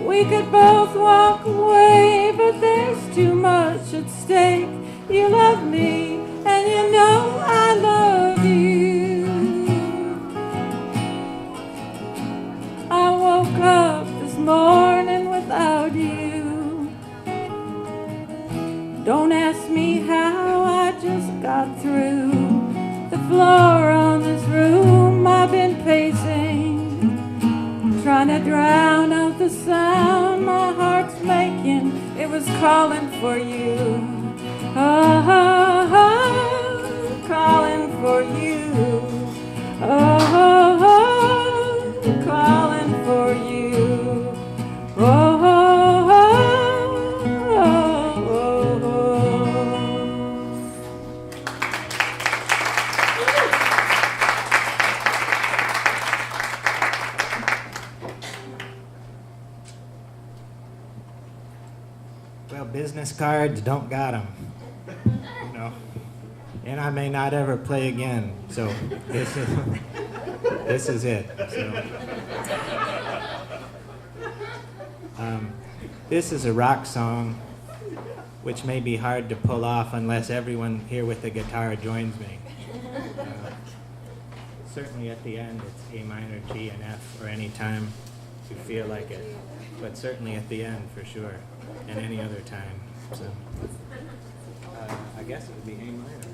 We could both walk away, but there's too much at stake. You love me, and you know I love you. I woke up this morning without you. Don't ask me how, I just got through. The floor on this room I've been pacing, trying to drown out the sound my heart's making. It was calling for you. Oh, oh, oh, calling for you. Oh, oh, oh, calling for you. Oh, oh, oh, oh, oh, oh. Well, business cards don't got them. You know, and I may not ever play again. So this is it. So, this is a rock song, which may be hard to pull off unless everyone here with the guitar joins me. Certainly at the end, it's A minor, G, and F, or any time you feel like it. But certainly at the end, for sure, and any other time. So, I guess it would be A minor.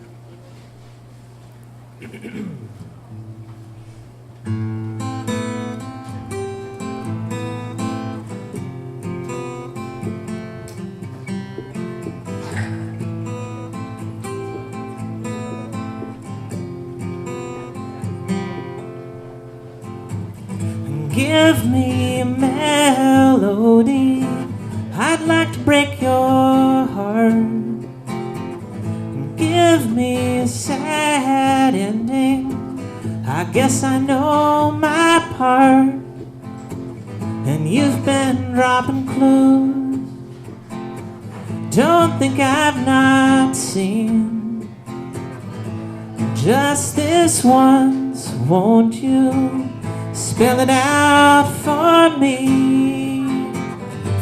Give me a melody, I'd like to break your heart. Give me a sad ending, I guess I know my part. And you've been dropping clues, don't think I've not seen. Just this once, won't you spell it out for me?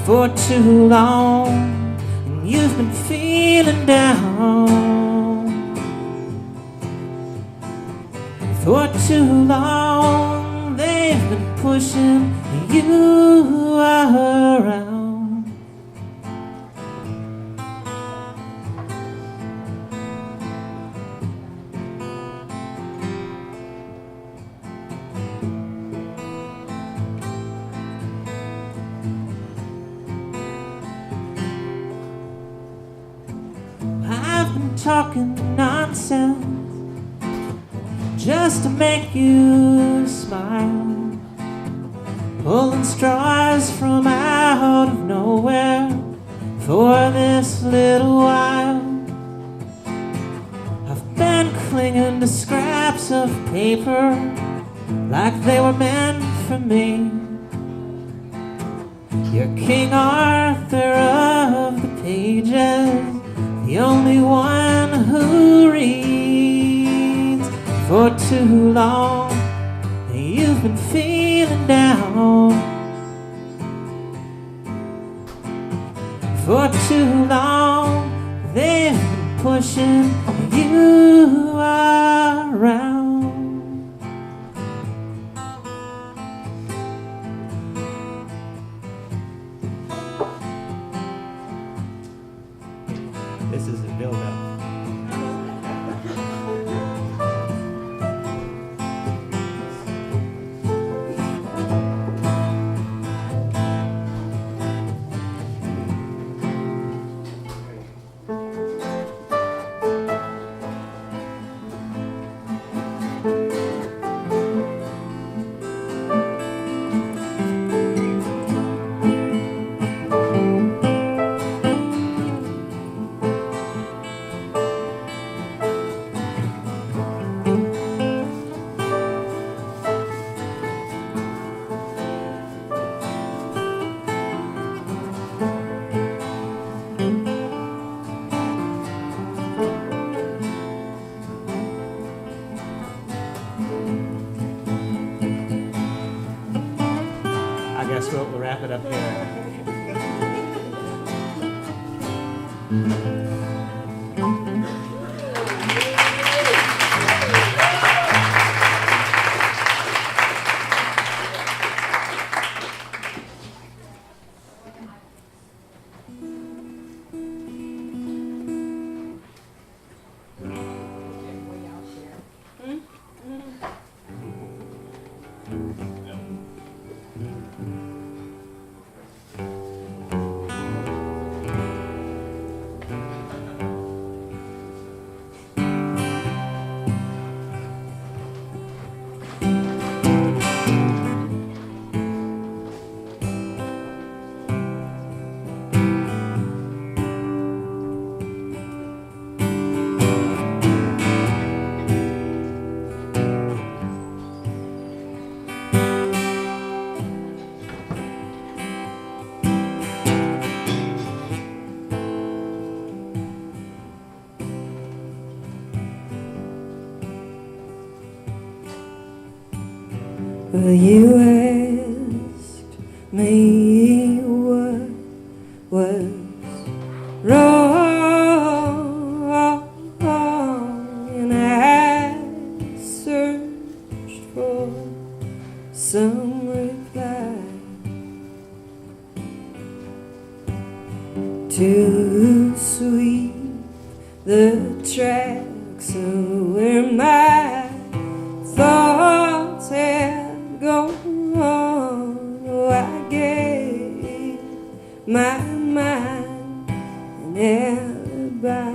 For too long, and you've been feeling down. For too long, they've been pushing you around. Talking nonsense just to make you smile, pulling straws from out of nowhere for this little while. I've been clinging to scraps of paper like they were meant for me. You're King Arthur of the pages, the only one who reads. For too long, you've been feeling down. For too long, they've been pushing you around. This is a build-up. wrap it up here. Well, you asked me what was wrong, and I searched for some reply to sweep the tracks of where my thoughts had gone. Oh, I gave my mind an alibi,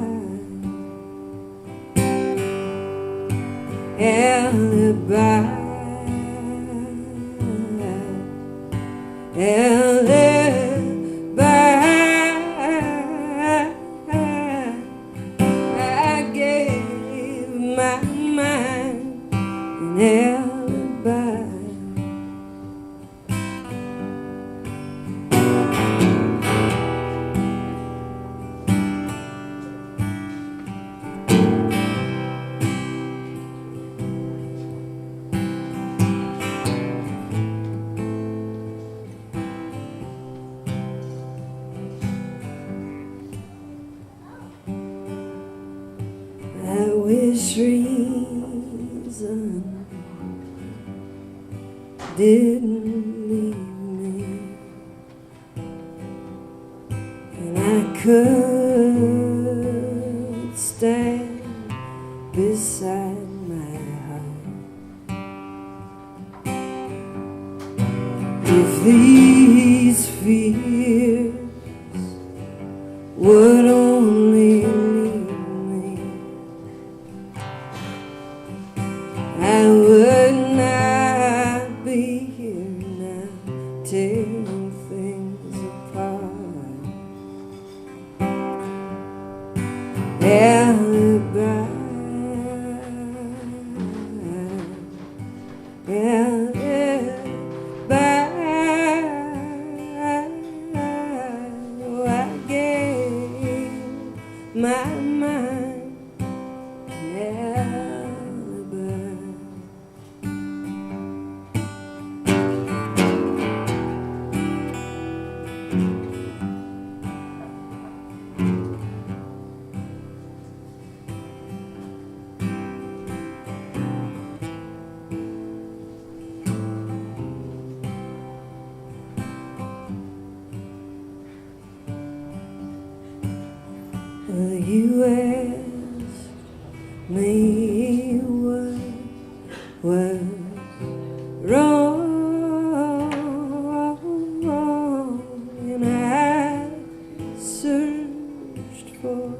I gave my mind an alibi. I wish reason didn't leave me, and I could stand beside my heart. If these fears would only I would not be here now, tearing things apart. Alibi, oh, I gave my mind an alibi. You asked me what was wrong, and I searched for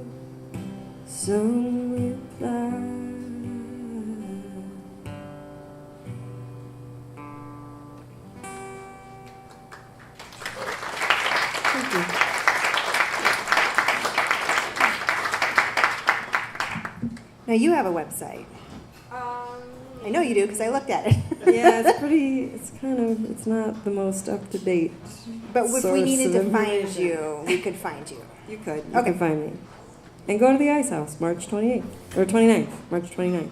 some reply. Thank you. Now you have a website. I know you do because I looked at it. Yeah, it's not the most up-to-date. But if we source needed of to find information. you, we could find you. You could. You Okay. can find me. And go to the Ice House, March 28th. Or 29th. March 29th.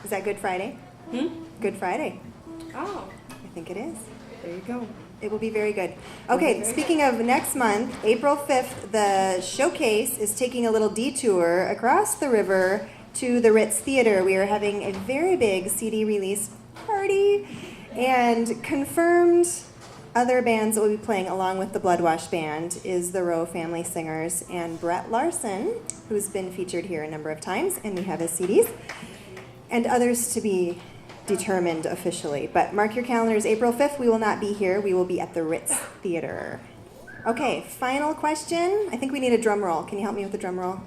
Is that Good Friday? Good Friday. Oh. I think it is. There you go. It will be very good. Okay, speaking of next month, April 5th, the showcase is taking a little detour across the river to the Ritz Theater. We are having a very big CD release party, and confirmed other bands that will be playing along with the Bloodwash Band is the Rowe Family Singers and Brett Larson, who's been featured here a number of times, and we have his CDs, and others to be determined officially. But mark your calendars, April 5th, we will not be here. We will be at the Ritz Theater. Okay, final question. I think we need a drum roll. Can you help me with the drum roll?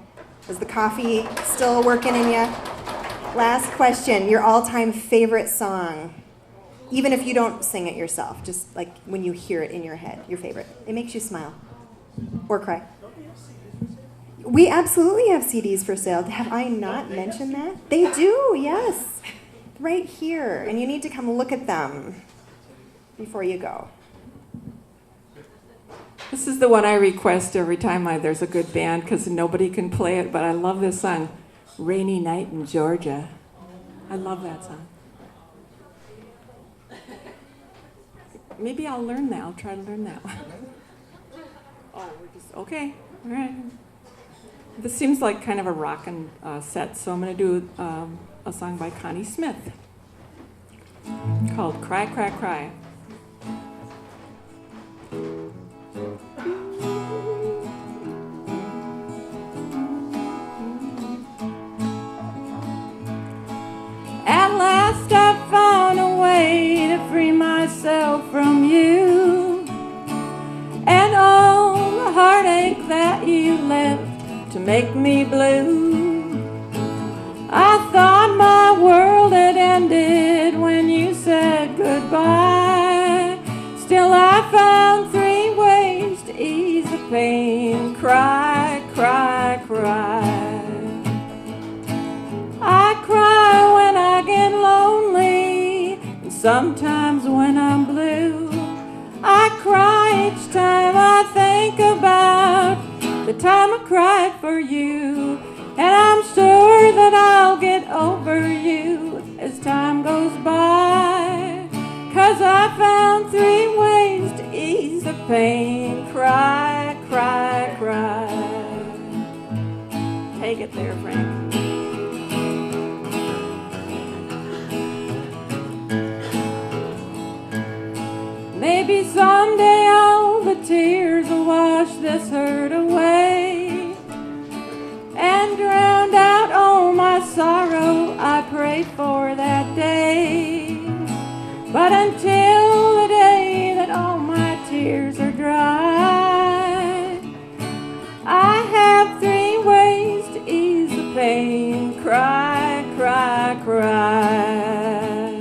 Is the coffee still working in ya? Last question, your all-time favorite song. Even if you don't sing it yourself, just like when you hear it in your head, your favorite. It makes you smile or cry. We absolutely have CDs for sale. Have I not mentioned that? They do, yes. Right here, and you need to come look at them before you go. This is the one I request every time there's a good band because nobody can play it, but I love this song, Rainy Night in Georgia. I love that song. Maybe I'll learn that. I'll try to learn that one. Oh, we're just, okay, all right. This seems like kind of a rockin' set, so I'm going to do a song by Connie Smith called Cry, Cry, Cry. At last I found a way to free myself from you and all the heartache that you left to make me blue. I thought my world had ended when you said goodbye. Still I found 3 ways to ease the pain. Cry, cry, cry. I cry when I get lonely, and sometimes when I'm blue. I cry each time I think about the time I cried for you. And I'm sure that I'll get over you as time goes by. 'Cause I found 3 ways to ease the pain. Cry, cry, cry. Take it there, Frank. Maybe someday all the tears will wash this hurt away and drowned out all my sorrow. I prayed for that day. But until the day that all my tears are dry, I have 3 ways to ease the pain. Cry, cry, cry.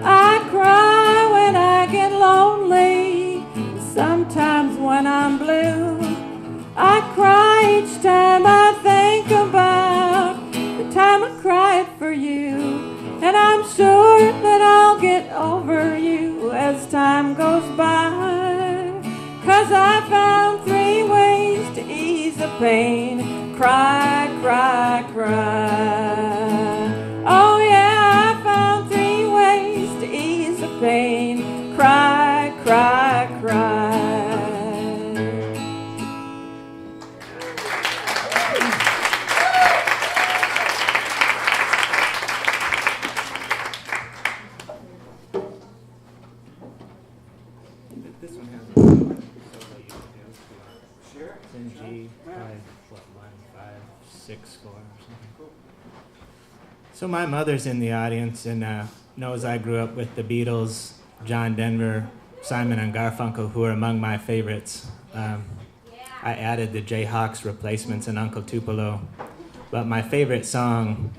I cry when I get lonely, sometimes when I'm blue. I cry each time I think about the time I cried for you. And I'm sure that I'll get over you as time goes by. 'Cause I found 3 ways to ease the pain. Cry, cry, cry. Oh yeah, I found 3 ways to ease the pain. Cry, cry, cry. This one has a solo you can do. Sure. It's in G, probably, 1, 5, 6, 4 or something. So my mother's in the audience and knows I grew up with the Beatles, John Denver, Simon and Garfunkel, who are among my favorites. I added the Jayhawks replacements and Uncle Tupelo. But my favorite song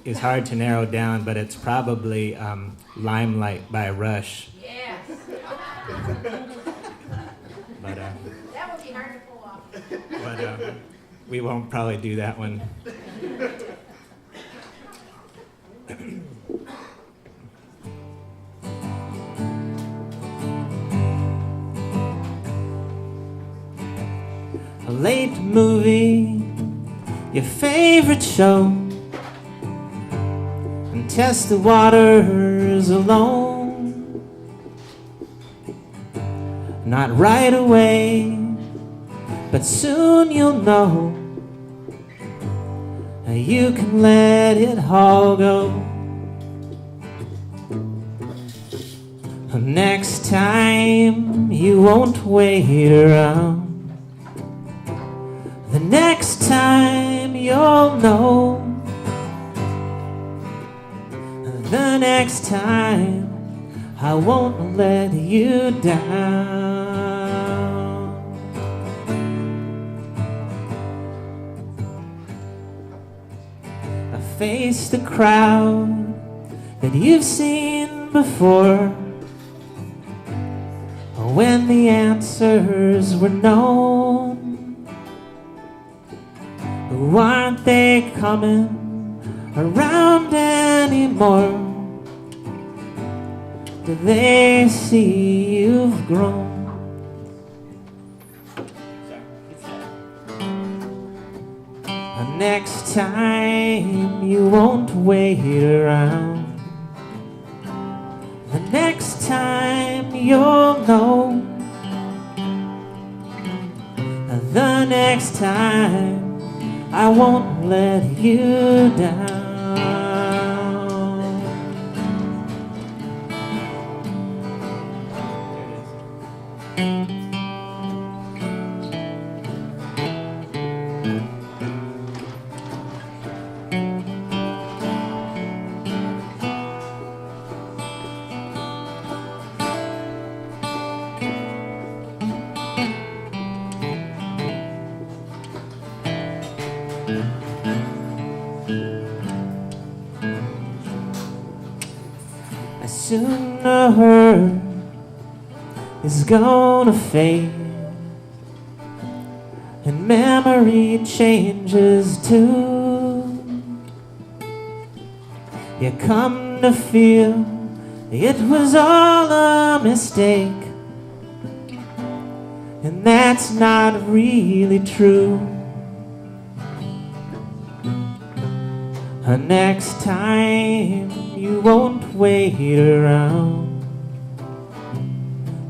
is hard to narrow down, but it's probably Limelight by Rush. Yes. But, That would be hard to pull off. but we won't probably do that one. A late movie, your favorite show, and test the waters alone. not right away, but soon you'll know. You can let it all go. Next time you won't wait around. The next time you'll know. The next time I won't let you down. I face the crowd that you've seen before, when the answers were known. Aren't they coming around anymore? Do they see you've grown? Next time you won't wait around. The next time you'll know. The next time I won't let you down. Soon the hurt is gonna fade, and memory changes too. You come to feel it was all a mistake, and that's not really true. Next time you won't wait around.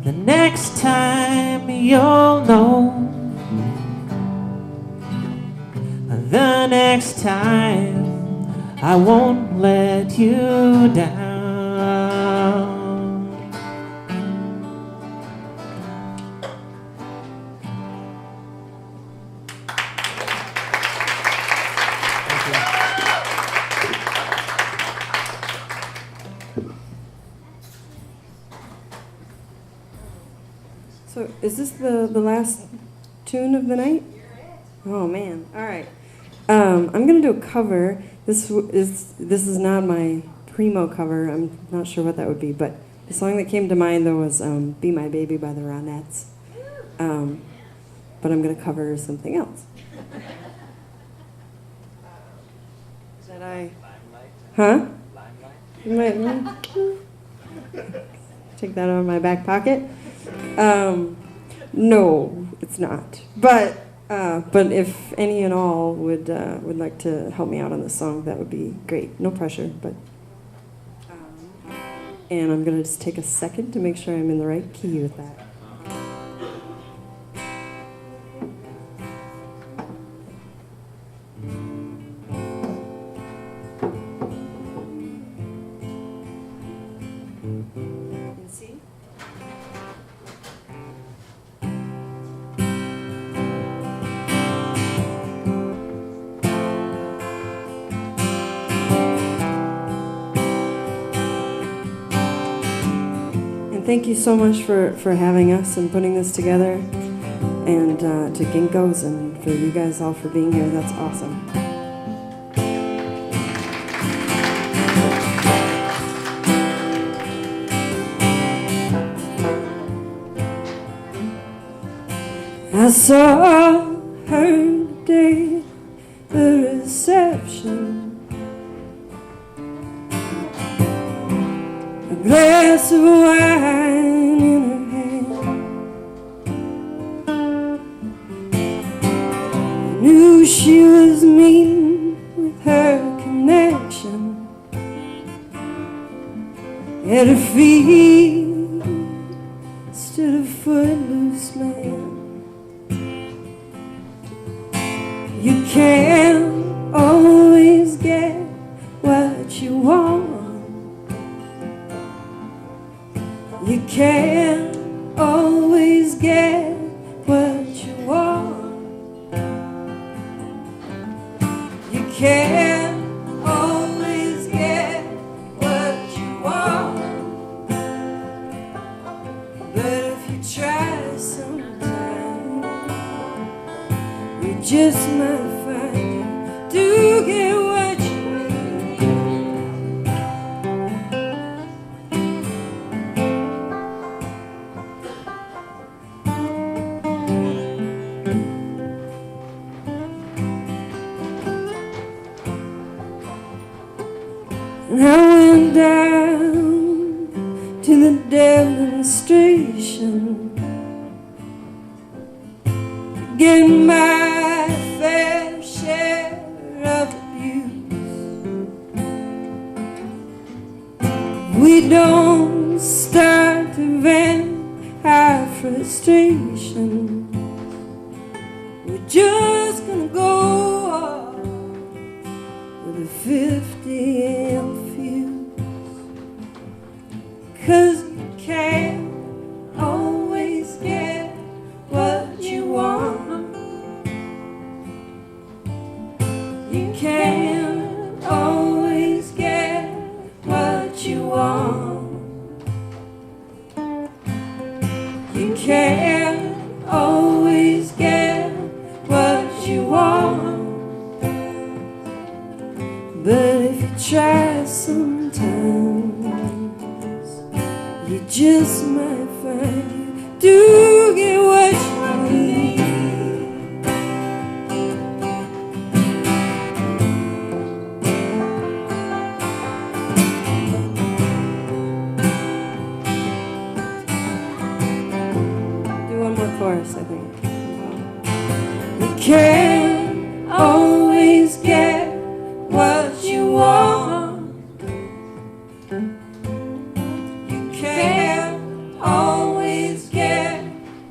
The next time you'll know. The next time I won't let you down. So is this the last tune of the night? Oh man! All right. I'm gonna do a cover. This is not my primo cover. I'm not sure what that would be, but the song that came to mind though was "Be My Baby" by the Ronettes. But I'm gonna cover something else. That I? Huh? Take that out of my back pocket. No, it's not. But if any and all would like to help me out on this song, that would be great. No pressure, but. And I'm gonna just take a second to make sure I'm in the right key with that. Thank you so much for having us and putting this together, and to Ginkgo's and for you guys all for being here. That's awesome. I saw her today, the reception. A glass of wine in her hand. I knew she was mean with her connection. At her feet stood a footloose can't always get what you want. You can't always get what you want. But if you try sometime, you just might find you do get what you need. And I went down to the demonstration, getting my fair share of abuse. We don't start to vent our frustration. We're just gonna go off with a 50 amp fuse. 'Cause you can't always get what you want. You can't always get what you want. You can't always get what you want. But if you try sometimes, you just might find you do get what you need. Do one more chorus, I think. You can't always get what you want. You can't always get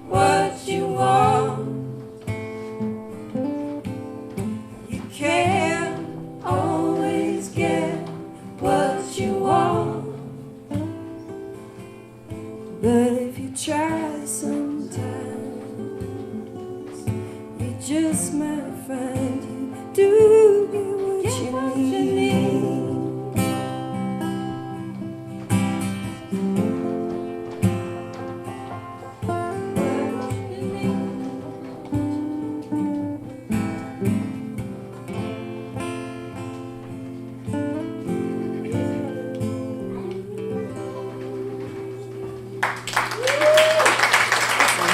what you want. You can't always get what you want. But if you try sometimes, you just might find you do get what you need.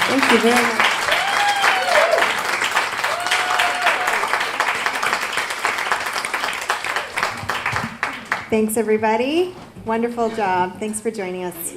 Thank you very much. Thanks, everybody. Wonderful job. Thanks for joining us.